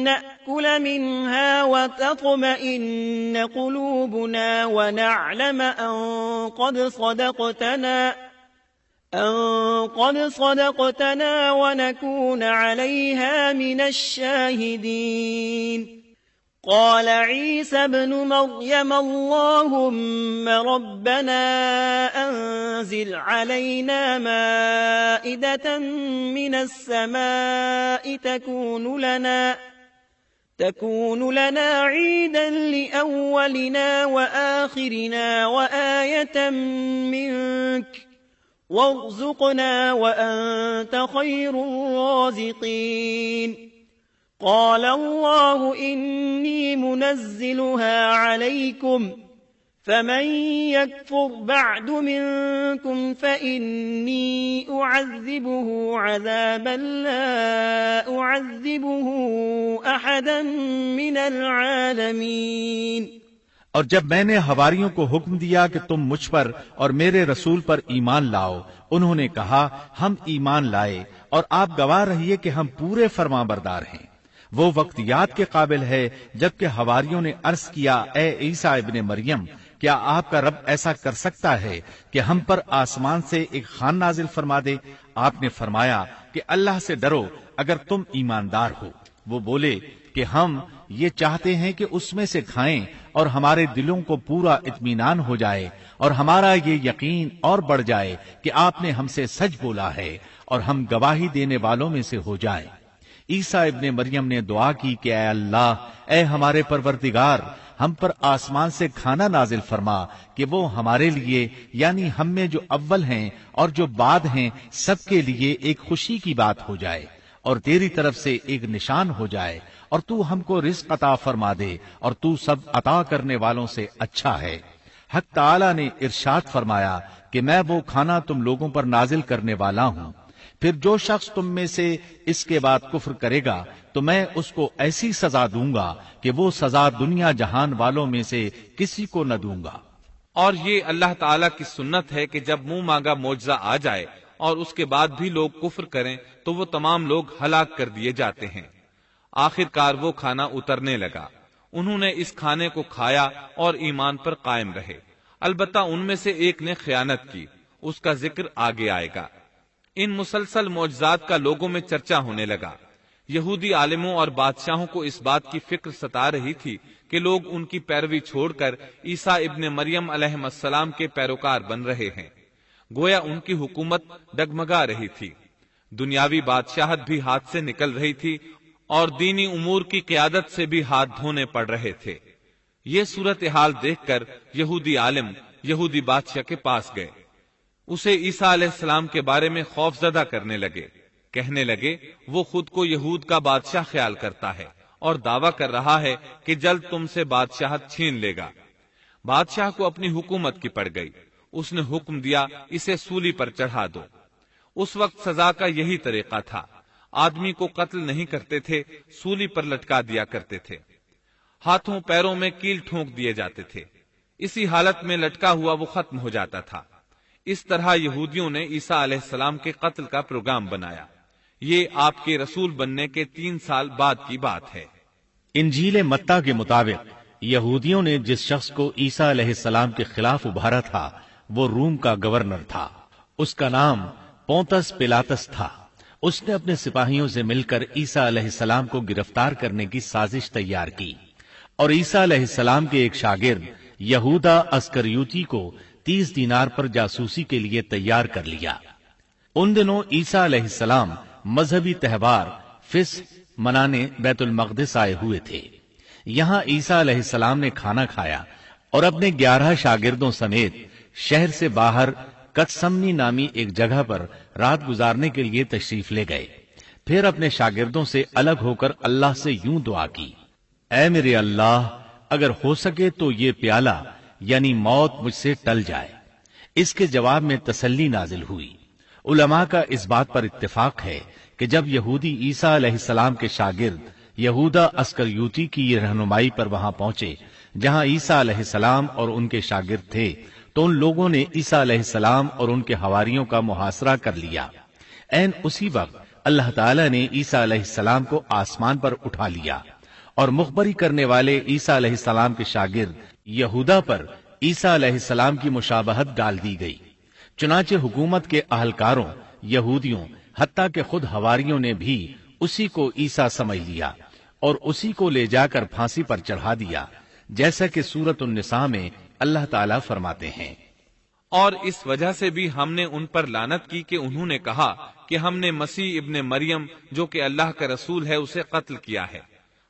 نأكل منها وتطمئن قلوبنا ونعلم أن قد صدقتنا ونكون عليها من الشاهدين قال عيسى ابن مريم اللهم ربنا أنزل علينا مائدة من السماء تكون لنا عيدا لأولنا وآخرنا وآية منك وارزقنا وأنت خير الرازقين قال الله إني منزلها عليكم فمن يكفر بعد منكم فإني أعذبه عذابا لا أعذبه أحدا من العالمين۔ اور جب میں نے حواریوں کو حکم دیا کہ تم مجھ پر اور میرے رسول پر ایمان لاؤ، انہوں نے کہا ہم ایمان لائے اور آپ گواہ رہیے کہ ہم پورے فرمانبردار ہیں۔ وہ وقت یاد کے قابل ہے جبکہ حواریوں نے عرض کیا، اے عیسیٰ ابن مریم، کیا آپ کا رب ایسا کر سکتا ہے کہ ہم پر آسمان سے ایک خوان نازل فرما دے؟ آپ نے فرمایا کہ اللہ سے ڈرو اگر تم ایماندار ہو۔ وہ بولے کہ ہم یہ چاہتے ہیں کہ اس میں سے کھائیں اور ہمارے دلوں کو پورا اطمینان ہو جائے اور ہمارا یہ یقین اور بڑھ جائے کہ آپ نے ہم سے سچ بولا ہے اور ہم گواہی دینے والوں میں سے ہو جائیں۔ عیسیٰ ابن مریم نے دعا کی کہ اے اللہ، اے ہمارے پروردگار، ہم پر آسمان سے کھانا نازل فرما کہ وہ ہمارے لیے یعنی ہم میں جو اول ہیں اور جو بعد ہیں سب کے لیے ایک خوشی کی بات ہو جائے اور تیری طرف سے ایک نشان ہو جائے، اور تو ہم کو رزق عطا فرما دے اور تو سب عطا کرنے والوں سے اچھا ہے۔ حق تعالی نے ارشاد فرمایا کہ میں وہ کھانا تم لوگوں پر نازل کرنے والا ہوں، پھر جو شخص تم میں سے اس کے بعد کفر کرے گا تو میں اس کو ایسی سزا دوں گا کہ وہ سزا دنیا جہان والوں میں سے کسی کو نہ دوں گا۔ اور یہ اللہ تعالیٰ کی سنت ہے کہ جب منہ مانگا معجزہ آ جائے اور اس کے بعد بھی لوگ کفر کریں تو وہ تمام لوگ ہلاک کر دیے جاتے ہیں۔ آخر کار وہ کھانا اترنے لگا، انہوں نے اس کھانے کو کھایا اور ایمان پر قائم رہے، البتہ ان میں سے ایک نے خیانت کی، اس کا ذکر آگے آئے گا۔ ان مسلسل معجزات کا لوگوں میں چرچا ہونے لگا۔ یہودی عالموں اور بادشاہوں کو اس بات کی فکر ستا رہی تھی کہ لوگ ان کی پیروی چھوڑ کر عیسیٰ ابن مریم علیہ السلام کے پیروکار بن رہے ہیں، گویا ان کی حکومت ڈگمگا رہی تھی، دنیاوی بادشاہت بھی ہاتھ سے نکل رہی تھی اور دینی امور کی قیادت سے بھی ہاتھ دھونے پڑ رہے تھے۔ یہ صورتحال دیکھ کر یہودی عالم یہودی بادشاہ کے پاس گئے، اسے عیسیٰ علیہ السلام کے بارے میں خوف زدہ کرنے لگے، کہنے لگے وہ خود کو یہود کا بادشاہ خیال کرتا ہے اور دعویٰ کر رہا ہے کہ جلد تم سے بادشاہت چھین لے گا۔ بادشاہ کو اپنی حکومت کی پڑ گئی، اس نے حکم دیا اسے سولی پر چڑھا دو۔ اس وقت سزا کا یہی طریقہ تھا، آدمی کو قتل نہیں کرتے تھے، سولی پر لٹکا دیا کرتے تھے، ہاتھوں پیروں میں کیل ٹھونک دیے جاتے تھے، اسی حالت میں لٹکا ہوا وہ ختم ہو جاتا تھا۔ اس طرح یہودیوں نے عیسیٰ علیہ السلام کے قتل کا پروگرام بنایا۔ یہ آپ کے رسول بننے کے 3 سال بعد کی بات ہے۔ انجیل متی کے مطابق یہودیوں نے جس شخص کو عیسیٰ علیہ السلام کے خلاف ابھارا تھا وہ روم کا گورنر تھا۔ اس کا نام پونتس پیلاطس تھا۔ اس نے اپنے سپاہیوں سے مل کر عیسیٰ علیہ السلام کو گرفتار کرنے کی سازش تیار کی اور عیسیٰ علیہ السلام کے ایک شاگرد یہودا اسکریوتی کو 30 دینار پر جاسوسی کے لیے تیار کر لیا۔ ان دنوں عیسیٰ علیہ السلام مذہبی تہوار فصح منانے بیت المقدس آئے ہوئے تھے۔ یہاں عیسیٰ علیہ السلام نے کھانا کھایا اور اپنے 11 شاگردوں سمیت شہر سے باہر کتسمنی نامی ایک جگہ پر رات گزارنے کے لیے تشریف لے گئے۔ پھر اپنے شاگردوں سے الگ ہو کر اللہ سے یوں دعا کی، اے میرے اللہ، اگر ہو سکے تو یہ پیالہ یعنی موت مجھ سے ٹل جائے۔ اس کے جواب میں تسلی نازل ہوئی۔ علماء کا اس بات پر اتفاق ہے کہ جب یہودی عیسیٰ علیہ السلام کے شاگرد یہودا اسکریوتی کی یہ رہنمائی پر وہاں پہنچے جہاں عیسیٰ علیہ السلام اور ان کے شاگرد تھے، تو ان لوگوں نے عیسیٰ علیہ السلام اور ان کے حواریوں کا محاصرہ کر لیا۔ عین اسی وقت اللہ تعالیٰ نے عیسیٰ علیہ السلام کو آسمان پر اٹھا لیا اور مخبری کرنے والے عیسیٰ علیہ السلام کے شاگرد یہودا پر عیسیٰ علیہ السلام کی مشابہت ڈال دی گئی۔ چنانچہ حکومت کے اہلکاروں، یہودیوں، حتیٰ کہ خود حواریوں نے بھی اسی کو عیسیٰ سمجھ لیا اور اسی کو لے جا کر پھانسی پر چڑھا دیا، جیسا کہ سورۃ النساء میں اللہ تعالیٰ فرماتے ہیں، اور اس وجہ سے بھی ہم نے ان پر لعنت کی کہ انہوں نے کہا کہ ہم نے مسیح ابن مریم جو کہ اللہ کا رسول ہے اسے قتل کیا ہے،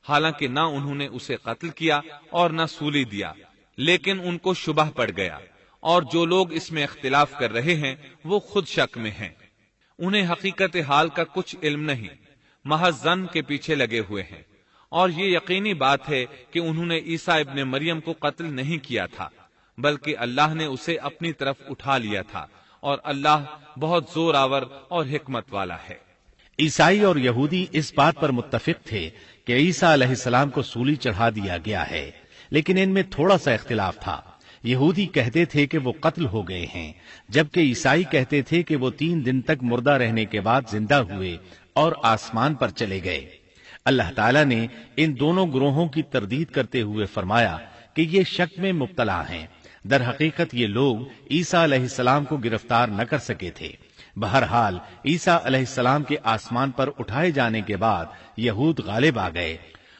حالانکہ نہ انہوں نے اسے قتل کیا اور نہ سولی دیا، لیکن ان کو شبہ پڑ گیا، اور جو لوگ اس میں اختلاف کر رہے ہیں وہ خود شک میں ہیں، انہیں حقیقت حال کا کچھ علم نہیں، محض ظن کے پیچھے لگے ہوئے ہیں۔ اور یہ یقینی بات ہے کہ انہوں نے عیسیٰ ابن مریم کو قتل نہیں کیا تھا، بلکہ اللہ نے اسے اپنی طرف اٹھا لیا تھا، اور اللہ بہت زور آور اور حکمت والا ہے۔ عیسائی اور یہودی اس بات پر متفق تھے کہ عیسیٰ علیہ السلام کو سولی چڑھا دیا گیا ہے، لیکن ان میں تھوڑا سا اختلاف تھا۔ یہودی کہتے تھے کہ وہ قتل ہو گئے ہیں، جبکہ عیسائی کہتے تھے کہ وہ 3 دن تک مردہ رہنے کے بعد زندہ ہوئے اور آسمان پر چلے گئے۔ اللہ تعالیٰ نے ان دونوں گروہوں کی تردید کرتے ہوئے فرمایا کہ یہ شک میں مبتلا ہیں، در حقیقت یہ لوگ عیسیٰ علیہ السلام کو گرفتار نہ کر سکے تھے۔ بہرحال عیسیٰ علیہ السلام کے آسمان پر اٹھائے جانے کے بعد یہود غالب آ گئے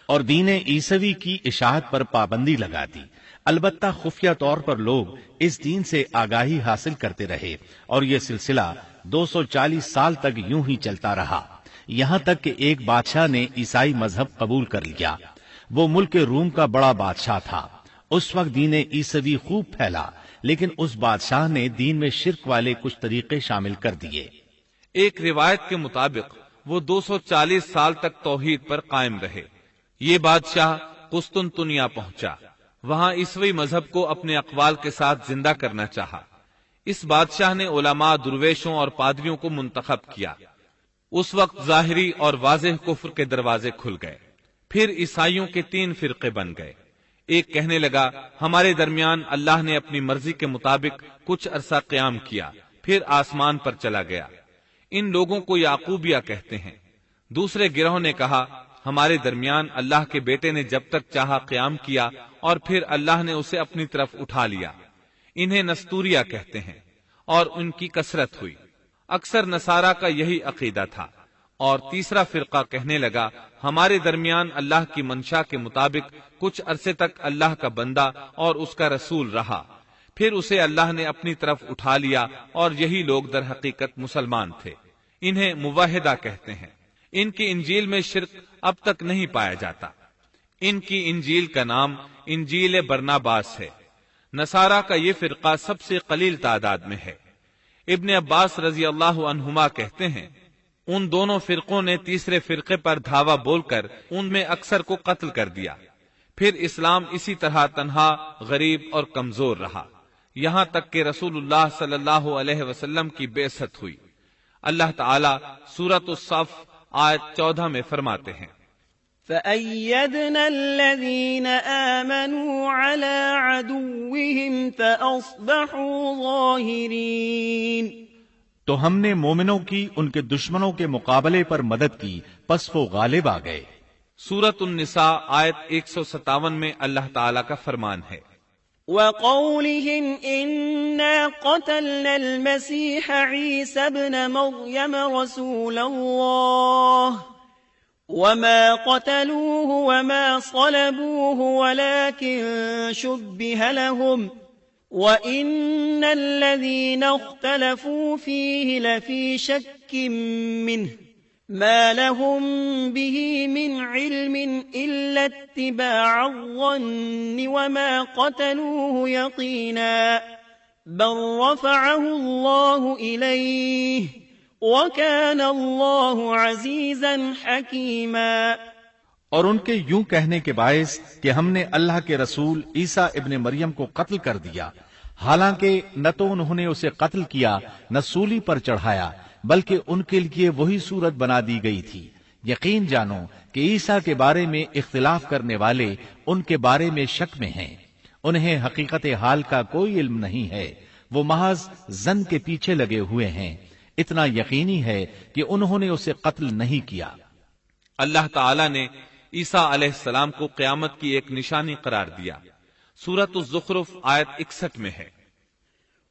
اور دین عیسوی کی اشاعت پر پابندی لگا دی۔ البتہ خفیہ طور پر لوگ اس دین سے آگاہی حاصل کرتے رہے اور یہ سلسلہ 240 سال تک یوں ہی چلتا رہا، یہاں تک کہ ایک بادشاہ نے عیسائی مذہب قبول کر لیا۔ وہ ملک روم کا بڑا بادشاہ تھا۔ اس وقت دین عیسوی خوب پھیلا، لیکن اس بادشاہ نے دین میں شرک والے کچھ طریقے شامل کر دیے۔ ایک روایت کے مطابق وہ 240 سال تک توحید پر قائم رہے۔ یہ بادشاہ قسطنطنیہ پہنچا، وہاں عیسوی مذہب کو اپنے اقوال کے ساتھ زندہ کرنا چاہا۔ اس بادشاہ نے علماء، درویشوں اور پادریوں کو منتخب کیا۔ اس وقت ظاہری اور واضح کفر کے دروازے کھل گئے۔ پھر عیسائیوں کے 3 فرقے بن گئے۔ ایک کہنے لگا ہمارے درمیان اللہ نے اپنی مرضی کے مطابق کچھ عرصہ قیام کیا، پھر آسمان پر چلا گیا، ان لوگوں کو یعقوبیہ کہتے ہیں۔ دوسرے گروہ نے کہا ہمارے درمیان اللہ کے بیٹے نے جب تک چاہا قیام کیا اور پھر اللہ نے اسے اپنی طرف اٹھا لیا، انہیں نستوریہ کہتے ہیں، اور ان کی کثرت ہوئی۔ اکثر نصارہ کا یہی عقیدہ تھا۔ اور تیسرا فرقہ کہنے لگا ہمارے درمیان اللہ کی منشا کے مطابق کچھ عرصے تک اللہ کا بندہ اور اس کا رسول رہا، پھر اسے اللہ نے اپنی طرف اٹھا لیا، اور یہی لوگ در حقیقت مسلمان تھے، انہیں موحدہ کہتے ہیں۔ ان کی انجیل میں شرک اب تک نہیں پایا جاتا۔ ان کی انجیل کا نام انجیل برناباس ہے۔ نصارہ کا یہ فرقہ سب سے قلیل تعداد میں ہے۔ ابن عباس رضی اللہ عنہما کہتے ہیں ان دونوں فرقوں نے تیسرے فرقے پر دھاوا بول کر ان میں اکثر کو قتل کر دیا۔ پھر اسلام اسی طرح تنہا، غریب اور کمزور رہا، یہاں تک کہ رسول اللہ صلی اللہ علیہ وسلم کی بعثت ہوئی۔ اللہ تعالی سورۃ الصف آیت 14 میں فرماتے ہیں فَأَيَّدْنَا الَّذِينَ آمَنُوا عَلَىٰ عَدُوِّهِمْ فَأَصْبَحُوا ظَاهِرِينَ۔ تو ہم نے مومنوں کی ان کے دشمنوں کے مقابلے پر مدد کی، پس وہ غالب آ گئے۔ سورۃ النساء آیت 157 میں اللہ تعالی کا فرمان ہے، وقولهم إنا قتلنا المسيح عيسى ابن مريم رسول الله وما قتلوه وما صلبوه ولكن شبه لهم وإن الذين اختلفوا فيه لفي شك منه ما لهم به من علم إلا اتباع الظن وما قتلوه يقينا بل رفعه الله إليه وكان الله عزيزا حكيما۔ اور ان کے یوں کہنے کے باعث کہ ہم نے اللہ کے رسول عیسیٰ ابن مریم کو قتل کر دیا، حالانکہ نہ تو انہوں نے اسے قتل کیا نہ سولی پر چڑھایا، بلکہ ان کے لیے وہی صورت بنا دی گئی تھی۔ یقین جانو کہ عیسیٰ کے بارے میں اختلاف کرنے والے ان کے بارے میں شک میں ہیں، انہیں حقیقت حال کا کوئی علم نہیں ہے، وہ محض ظن کے پیچھے لگے ہوئے ہیں۔ اتنا یقینی ہے کہ انہوں نے اسے قتل نہیں کیا۔ اللہ تعالی نے عیسیٰ علیہ السلام کو قیامت کی ایک نشانی قرار دیا۔ سورۃ الزخرف آیت 61 میں ہے،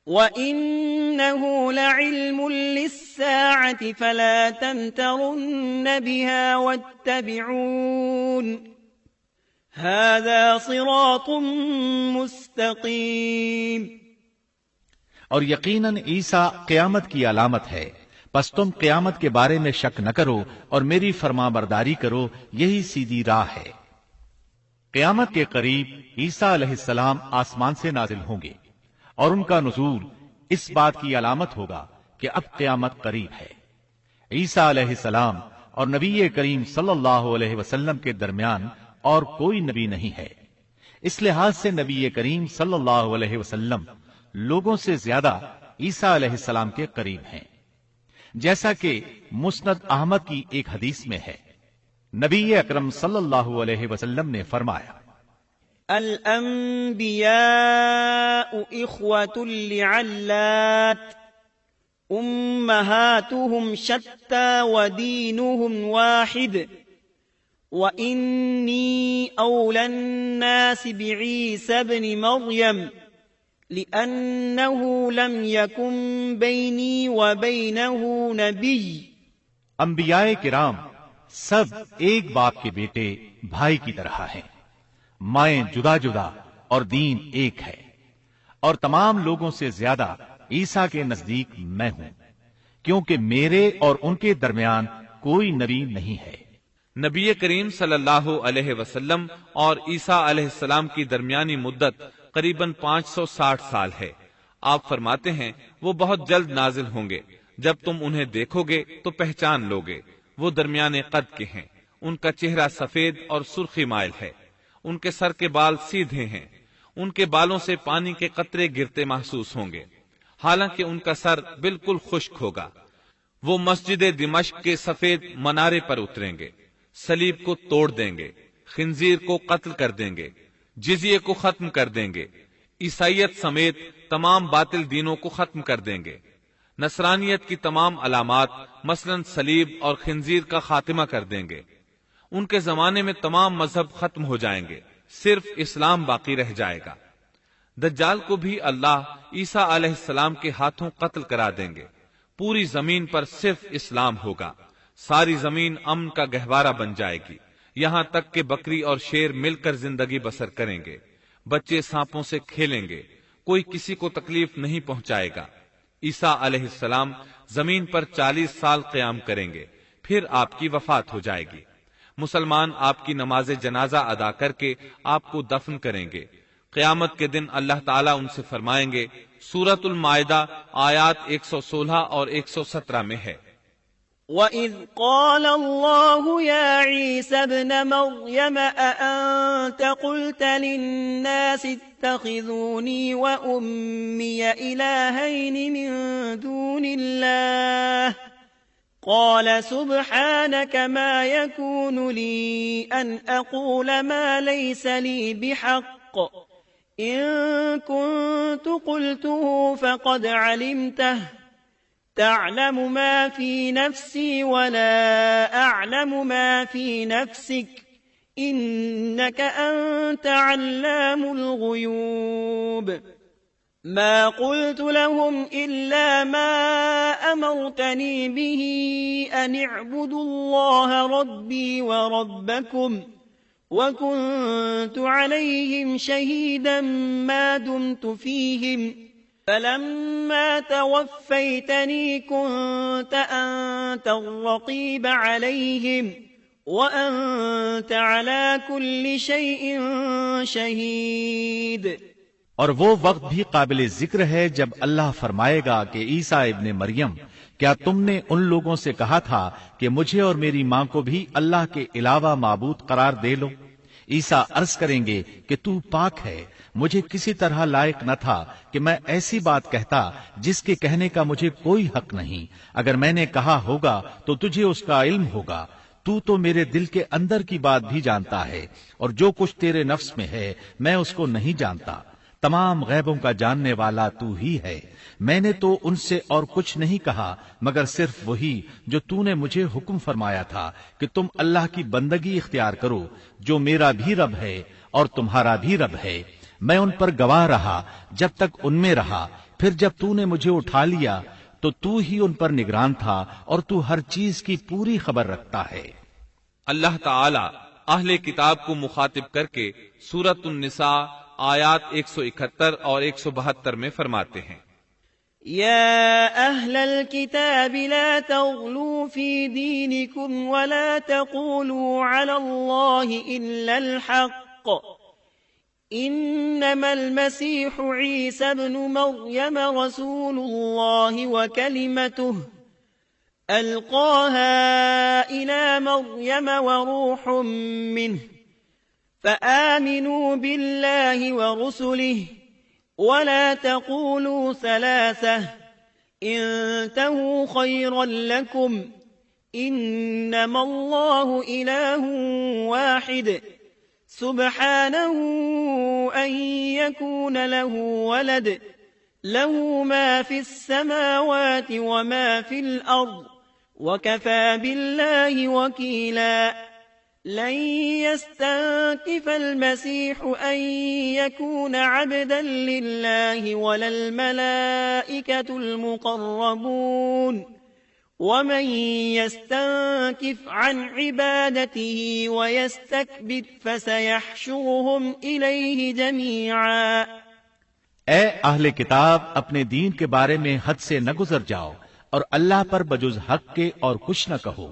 وَإِنَّهُ لَعِلْمٌ لِلسَّاعَةِ فَلَا تَمْتَرُنَّ بِهَا وَاتَّبِعُونِ هَذَا صِرَاطٌ مُسْتَقِيمٌ۔ اور یقیناً عیسیٰ قیامت کی علامت ہے، پس تم قیامت کے بارے میں شک نہ کرو اور میری فرما برداری کرو، یہی سیدھی راہ ہے۔ قیامت کے قریب عیسیٰ علیہ السلام آسمان سے نازل ہوں گے، اور ان کا نزول اس بات کی علامت ہوگا کہ اب قیامت قریب ہے۔ عیسیٰ علیہ السلام اور نبی کریم صلی اللہ علیہ وسلم کے درمیان اور کوئی نبی نہیں ہے، اس لحاظ سے نبی کریم صلی اللہ علیہ وسلم لوگوں سے زیادہ عیسیٰ علیہ السلام کے قریب ہیں، جیسا کہ مسند احمد کی ایک حدیث میں ہے۔ نبی اکرم صلی اللہ علیہ وسلم نے فرمایا، الانبیاء اخوة لعلات امہاتهم شتى ودینهم واحد وإنی اولی الناس بعیسی ابن مریم لأنه لم يكن بيني وبينه نبي۔ انبیاء کرام سب ایک باپ کے بیٹے بھائی کی طرح ہیں، مائیں جدا جدا اور دین ایک ہے، اور تمام لوگوں سے زیادہ عیسیٰ کے نزدیک میں ہوں، کیونکہ میرے اور ان کے درمیان کوئی نبی نہیں ہے۔ نبی کریم صلی اللہ علیہ وسلم اور عیسیٰ علیہ السلام کی درمیانی مدت قریباً 560 سال ہے۔ آپ فرماتے ہیں وہ بہت جلد نازل ہوں گے، جب تم انہیں دیکھو گے تو پہچان لوگے، وہ درمیانے قد کے ہیں، ان کا چہرہ سفید اور سرخی مائل ہے، ان کے سر کے بال سیدھے ہیں، ان کے بالوں سے پانی کے قطرے گرتے محسوس ہوں گے، حالانکہ ان کا سر بالکل خشک ہوگا۔ وہ مسجد دمشق کے سفید منارے پر اتریں گے، صلیب کو توڑ دیں گے، خنزیر کو قتل کر دیں گے، جزیے کو ختم کر دیں گے، عیسائیت سمیت تمام باطل دینوں کو ختم کر دیں گے، نصرانیت کی تمام علامات مثلا صلیب اور خنزیر کا خاتمہ کر دیں گے۔ ان کے زمانے میں تمام مذہب ختم ہو جائیں گے، صرف اسلام باقی رہ جائے گا۔ دجال کو بھی اللہ عیسیٰ علیہ السلام کے ہاتھوں قتل کرا دیں گے۔ پوری زمین پر صرف اسلام ہوگا، ساری زمین امن کا گہوارہ بن جائے گی، یہاں تک کہ بکری اور شیر مل کر زندگی بسر کریں گے، بچے سانپوں سے کھیلیں گے، کوئی کسی کو تکلیف نہیں پہنچائے گا۔ عیسیٰ علیہ السلام زمین پر 40 سال قیام کریں گے، پھر آپ کی وفات ہو جائے گی۔ مسلمان آپ کی نماز جنازہ ادا کر کے آپ کو دفن کریں گے۔ قیامت کے دن اللہ تعالیٰ ان سے فرمائیں گے، سورۃ المائدہ آیات 116 اور 117 میں ہے، وَإِذْ قَالَ اللَّهُ يَا عِيسَى ابْنَ مَرْيَمَ أَأَنْتَ قُلْتَ لِلنَّاسِ اتَّخِذُونِي وَأُمِّيَ إِلَٰهَيْنِ مِن دُونِ اللَّهِ قَالَ سُبْحَانَكَ مَا يَكُونُ لِي أَنْ أَقُولَ مَا لَيْسَ لِي بِحَقٍّ إِن كُنتُ قُلْتُهُ فَقَدْ عَلِمْتَهُ تعلم ما في نفسي ولا أعلم ما في نفسك إنك أنت علام الغيوب ما قلت لهم إلا ما أمرتني به أن اعبدوا الله ربي وربكم وكنت عليهم شهيدا ما دمت فيهم فلما توفيتني كنت أنت الرقيب عليهم وأنت على كل شيء شهيد۔ اور وہ وقت بھی قابل ذکر ہے جب اللہ فرمائے گا کہ عیسیٰ ابن مریم، کیا تم نے ان لوگوں سے کہا تھا کہ مجھے اور میری ماں کو بھی اللہ کے علاوہ معبود قرار دے لو؟ عیسیٰ عرض کریں گے کہ تو پاک ہے، مجھے کسی طرح لائق نہ تھا کہ میں ایسی بات کہتا جس کے کہنے کا مجھے کوئی حق نہیں۔ اگر میں نے کہا ہوگا تو تجھے اس کا علم ہوگا، تو میرے دل کے اندر کی بات بھی جانتا ہے، اور جو کچھ تیرے نفس میں ہے میں اس کو نہیں جانتا۔ تمام غیبوں کا جاننے والا تو ہی ہے۔ میں نے تو ان سے اور کچھ نہیں کہا مگر صرف وہی جو تو نے مجھے حکم فرمایا تھا کہ تم اللہ کی بندگی اختیار کرو، جو میرا بھی رب ہے اور تمہارا بھی رب ہے۔ میں ان پر گواہ رہا جب تک ان میں رہا، پھر جب تو نے مجھے اٹھا لیا تو ہی ان پر نگران تھا، اور تو ہر چیز کی پوری خبر رکھتا ہے۔ اللہ تعالی اہل کتاب کو مخاطب کر کے سورۃ النساء آیات 171 اور 172 میں فرماتے ہیں، يا أهل الكتاب لا تغلوا في دينكم ولا تقولوا على الله إلا الحق إنما المسيح عيسى ابن مريم رسول الله وكلمته ألقاها إلى مريم وروح منه فآمنوا بالله ورسله ولا تقولوا ثلاثة انتهوا خيرا لكم إنما الله إله واحد سبحانه أن يكون له ولد له ما في السماوات وما في الأرض وكفى بالله وكيلا لن يستنكف المسيح أن يكون عبدا لله ولا الملائكة المقربون ومن يستنكف عن عبادته ويستكبر فسيحشرهم إليه جميعا۔ اے اہل کتاب، اپنے دین کے بارے میں حد سے نہ گزر جاؤ اور اللہ پر بجز حق کے اور کچھ نہ کہو۔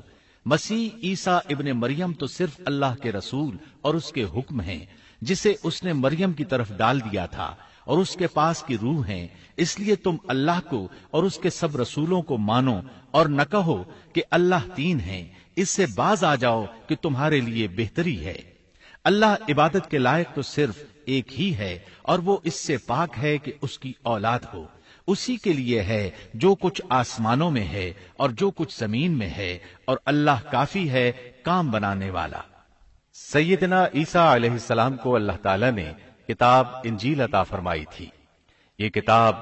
مسیح عیسیٰ ابن مریم تو صرف اللہ کے رسول اور اس کے حکم ہیں، جسے اس نے مریم کی طرف ڈال دیا تھا، اور اس کے پاس کی روح ہیں۔ اس لیے تم اللہ کو اور اس کے سب رسولوں کو مانو اور نہ کہو کہ اللہ تین ہیں۔ اس سے باز آ جاؤ کہ تمہارے لیے بہتری ہے۔ اللہ عبادت کے لائق تو صرف ایک ہی ہے، اور وہ اس سے پاک ہے کہ اس کی اولاد ہو۔ اسی کے لیے ہے جو کچھ آسمانوں میں ہے اور جو کچھ زمین میں ہے، اور اللہ کافی ہے کام بنانے والا۔ سیدنا عیسیٰ علیہ السلام کو اللہ تعالیٰ نے کتاب انجیل عطا فرمائی تھی۔ یہ کتاب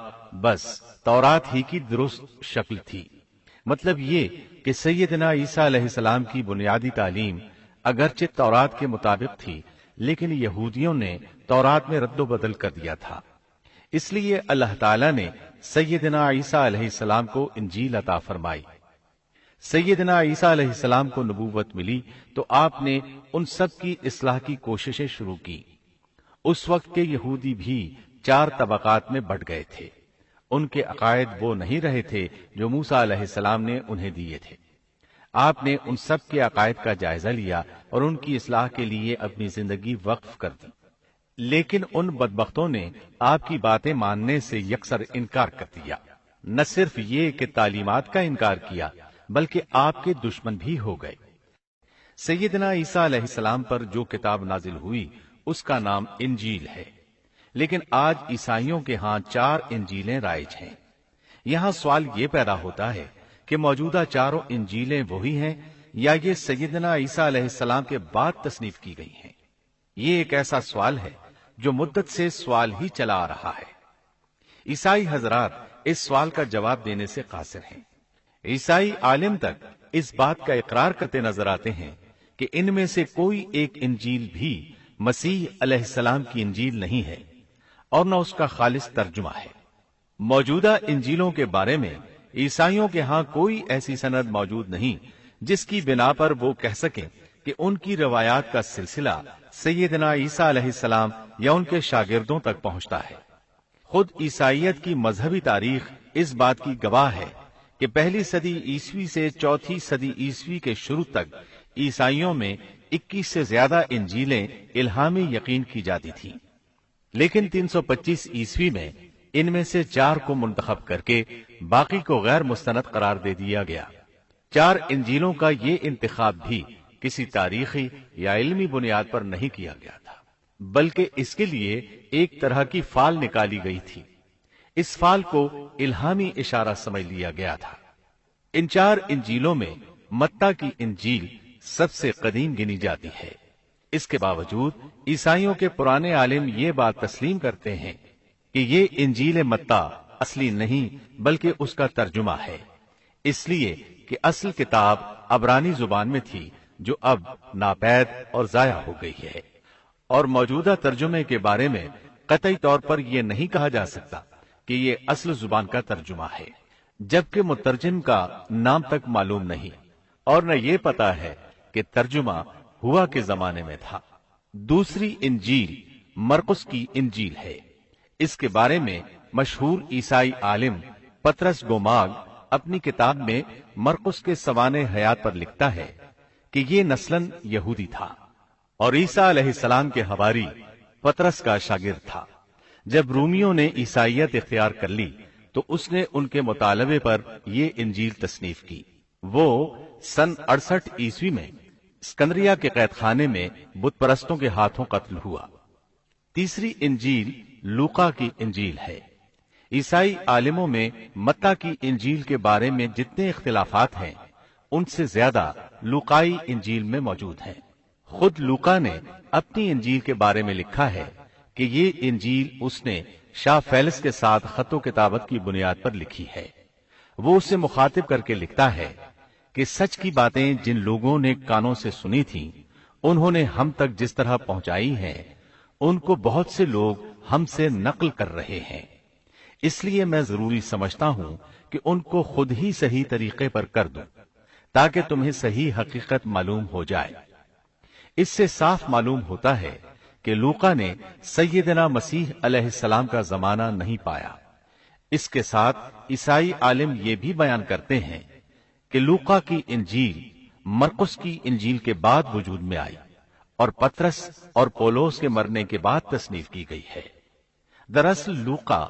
بس تورات ہی کی درست شکل تھی۔ مطلب یہ کہ سیدنا عیسیٰ علیہ السلام کی بنیادی تعلیم اگرچہ تورات کے مطابق تھی، لیکن یہودیوں نے تورات میں رد و بدل کر دیا تھا۔ اس لیے اللہ تعالیٰ نے سیدنا عیسیٰ علیہ السلام کو انجیل عطا فرمائی۔ سیدنا عیسیٰ علیہ السلام کو نبوت ملی تو آپ نے ان سب کی اصلاح کی کوششیں شروع کی۔ اس وقت کے یہودی بھی 4 طبقات میں بٹ گئے تھے۔ ان کے عقائد وہ نہیں رہے تھے جو موسیٰ علیہ السلام نے انہیں دیے تھے۔ آپ نے ان سب کے عقائد کا جائزہ لیا اور ان کی اصلاح کے لیے اپنی زندگی وقف کر دی، لیکن ان بدبختوں نے آپ کی باتیں ماننے سے یکسر انکار کر دیا۔ نہ صرف یہ کہ تعلیمات کا انکار کیا بلکہ آپ کے دشمن بھی ہو گئے۔ سیدنا عیسیٰ علیہ السلام پر جو کتاب نازل ہوئی اس کا نام انجیل ہے، لیکن آج عیسائیوں کے ہاں 4 انجیلیں رائج ہیں۔ یہاں سوال یہ پیدا ہوتا ہے کہ موجودہ 4 انجیلیں وہی ہیں یا یہ سیدنا عیسیٰ علیہ السلام کے بعد تصنیف کی گئی ہیں؟ یہ ایک ایسا سوال ہے جو مدت سے سوال ہی چلا آ رہا ہے۔ عیسائی حضرات اس سوال کا جواب دینے سے قاصر ہیں۔ عیسائی عالم تک اس بات کا اقرار کرتے نظر آتے ہیں کہ ان میں سے کوئی ایک انجیل بھی مسیح علیہ السلام کی انجیل نہیں ہے اور نہ اس کا خالص ترجمہ ہے۔ موجودہ انجیلوں کے بارے میں عیسائیوں کے ہاں کوئی ایسی سند موجود نہیں جس کی بنا پر وہ کہہ سکیں کہ ان کی روایات کا سلسلہ سیدنا عیسیٰ علیہ السلام یا ان کے شاگردوں تک پہنچتا ہے۔ خود عیسائیت کی مذہبی تاریخ اس بات کی گواہ ہے کہ پہلی صدی عیسوی سے چوتھی صدی عیسوی کے شروع تک عیسائیوں میں 21 سے زیادہ انجیلیں الہامی یقین کی جاتی تھیں، لیکن 325 عیسوی میں ان میں سے 4 کو منتخب کر کے باقی کو غیر مستند قرار دے دیا گیا۔ 4 انجیلوں کا یہ انتخاب بھی کسی تاریخی یا علمی بنیاد پر نہیں کیا گیا تھا، بلکہ اس کے لیے ایک طرح کی فال نکالی گئی تھی۔ اس فال کو الہامی اشارہ سمجھ لیا گیا تھا۔ ان 4 انجیلوں میں متی کی انجیل سب سے قدیم گنی جاتی ہے۔ اس کے باوجود عیسائیوں کے پرانے عالم یہ بات تسلیم کرتے ہیں کہ یہ انجیل متی اصلی نہیں بلکہ اس کا ترجمہ ہے، اس لیے کہ اصل کتاب عبرانی زبان میں تھی جو اب ناپید اور ضائع ہو گئی ہے، اور موجودہ ترجمے کے بارے میں قطعی طور پر یہ نہیں کہا جا سکتا کہ یہ اصل زبان کا ترجمہ ہے، جبکہ مترجم کا نام تک معلوم نہیں اور نہ یہ پتا ہے کہ ترجمہ ہوا کے زمانے میں تھا۔ دوسری انجیل مرقس کی انجیل ہے۔ اس کے بارے میں مشہور عیسائی عالم پطرس گوماگ اپنی کتاب میں مرقس کے سوانح حیات پر لکھتا ہے کہ یہ نسلاً یہودی تھا اور عیسیٰ علیہ السلام کے حواری پطرس کا شاگرد تھا۔ جب رومیوں نے عیسائیت اختیار کر لی تو اس نے ان کے مطالبے پر یہ انجیل تصنیف کی۔ وہ سن 68 عیسوی میں اسکندریہ کے قید خانے میں بت پرستوں کے ہاتھوں قتل ہوا۔ تیسری انجیل لوقا کی انجیل ہے۔ عیسائی عالموں میں متی کی انجیل کے بارے میں جتنے اختلافات ہیں ان سے زیادہ لوقائی انجیل میں موجود ہیں۔ خود لوقا نے اپنی انجیل کے بارے میں لکھا ہے کہ یہ انجیل اس نے شاہ فیلس کے ساتھ خط و کتابت کی بنیاد پر لکھی ہے۔ وہ اسے مخاطب کر کے لکھتا ہے کہ سچ کی باتیں جن لوگوں نے کانوں سے سنی تھیں انہوں نے ہم تک جس طرح پہنچائی ہیں ان کو بہت سے لوگ ہم سے نقل کر رہے ہیں، اس لیے میں ضروری سمجھتا ہوں کہ ان کو خود ہی صحیح طریقے پر کر دوں تاکہ تمہیں صحیح حقیقت معلوم ہو جائے۔ اس سے صاف معلوم ہوتا ہے کہ لوقا نے سیدنا مسیح علیہ السلام کا زمانہ نہیں پایا۔ اس کے ساتھ عیسائی عالم یہ بھی بیان کرتے ہیں کہ لوقا کی انجیل مرقس کی انجیل کے بعد وجود میں آئی اور پطرس اور پولس کے مرنے کے بعد تصنیف کی گئی ہے۔ دراصل لوقا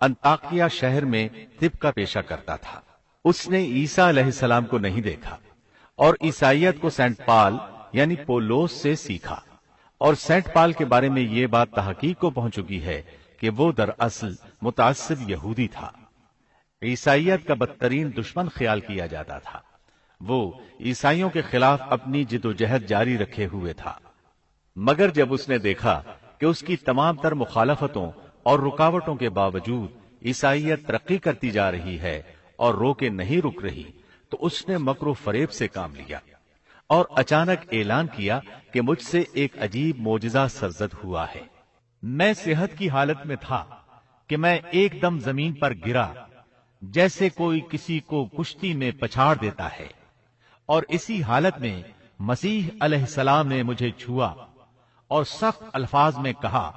انطاکیہ شہر میں طب کا پیشہ کرتا تھا۔ اس نے عیسیٰ علیہ السلام کو نہیں دیکھا اور عیسائیت کو سینٹ پال یعنی پولس سے سیکھا، اور سینٹ پال کے بارے میں یہ بات تحقیق کو پہنچ چکی ہے کہ وہ دراصل متعصب یہودی تھا۔ عیسائیت کا بدترین دشمن خیال کیا جاتا تھا۔ وہ عیسائیوں کے خلاف اپنی جد و جہد جاری رکھے ہوئے تھا، مگر جب اس نے دیکھا کہ اس کی تمام تر مخالفتوں اور رکاوٹوں کے باوجود عیسائیت ترقی کرتی جا رہی ہے اور روکے نہیں رک رہی، تو اس نے مکر و فریب سے کام لیا اور اچانک اعلان کیا کہ مجھ سے ایک عجیب معجزہ سرزد ہوا ہے۔ میں صحت کی حالت میں تھا کہ میں ایک دم زمین پر گرا جیسے کوئی کسی کو کشتی میں پچھاڑ دیتا ہے، اور اسی حالت میں مسیح علیہ السلام نے مجھے چھوا اور سخت الفاظ میں کہا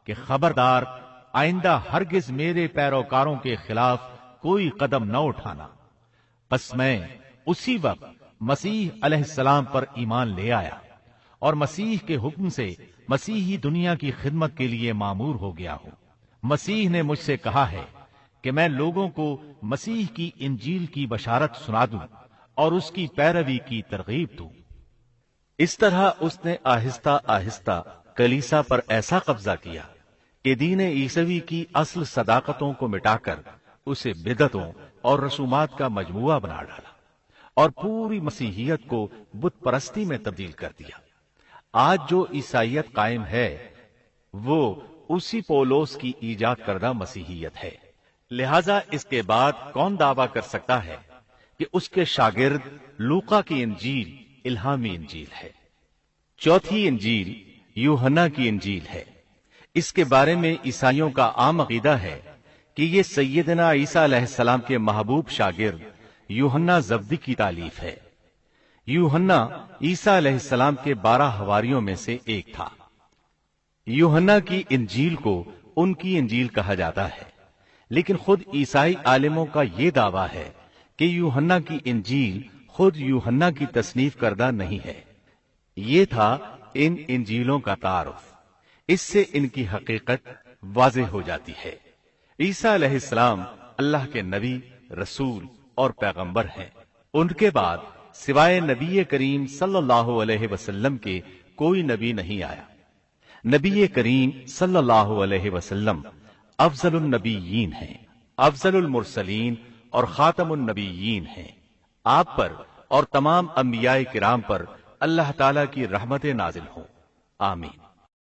کہ خبردار، آئندہ ہرگز میرے پیروکاروں کے خلاف کوئی قدم نہ اٹھانا۔ بس میں اسی وقت مسیح علیہ السلام پر ایمان لے آیا اور مسیح کے حکم سے مسیحی دنیا کی خدمت کے لیے مامور ہو گیا ہوں۔ مسیح نے مجھ سے کہا ہے کہ میں لوگوں کو مسیح کی انجیل کی بشارت سنا دوں اور اس کی پیروی کی ترغیب دوں۔ اس طرح اس نے آہستہ آہستہ کلیسا پر ایسا قبضہ کیا کہ دین عیسوی کی اصل صداقتوں کو مٹا کر اسے بدعتوں اور رسومات کا مجموعہ بنا ڈالا اور پوری مسیحیت کو بت پرستی میں تبدیل کر دیا۔ آج جو عیسائیت قائم ہے وہ اسی پولس کی ایجاد کردہ مسیحیت ہے۔ لہذا اس کے بعد کون دعویٰ کر سکتا ہے کہ اس کے شاگرد لوقا کی انجیل الہامی انجیل ہے، چوتھی انجیل یوحنا کی انجیل ہے۔ اس کے بارے میں عیسائیوں کا عام عقیدہ ہے کہ یہ سیدنا عیسیٰ علیہ السلام کے محبوب شاگرد یوحنا زبدی کی تالیف ہے۔ یوحنا عیسیٰ علیہ السلام کے 12 حواریوں میں سے ایک تھا۔ یوحنا کی انجیل کو ان کی انجیل کہا جاتا ہے، لیکن خود عیسائی عالموں کا یہ دعویٰ ہے کہ یوحنا کی انجیل خود یوحنا کی تصنیف کردہ نہیں ہے۔ یہ تھا ان انجیلوں کا تعارف، اس سے ان کی حقیقت واضح ہو جاتی ہے۔ عیسیٰ علیہ السلام اللہ کے نبی، رسول اور پیغمبر ہیں۔ ان کے بعد سوائے نبی کریم صلی اللہ علیہ وسلم کے کوئی نبی نہیں آیا۔ نبی کریم صلی اللہ علیہ وسلم افضل النبیین ہیں، افضل المرسلین اور خاتم النبیین ہیں۔ آپ پر اور تمام انبیاء کرام پر اللہ تعالی کی رحمت نازل ہوں، آمین۔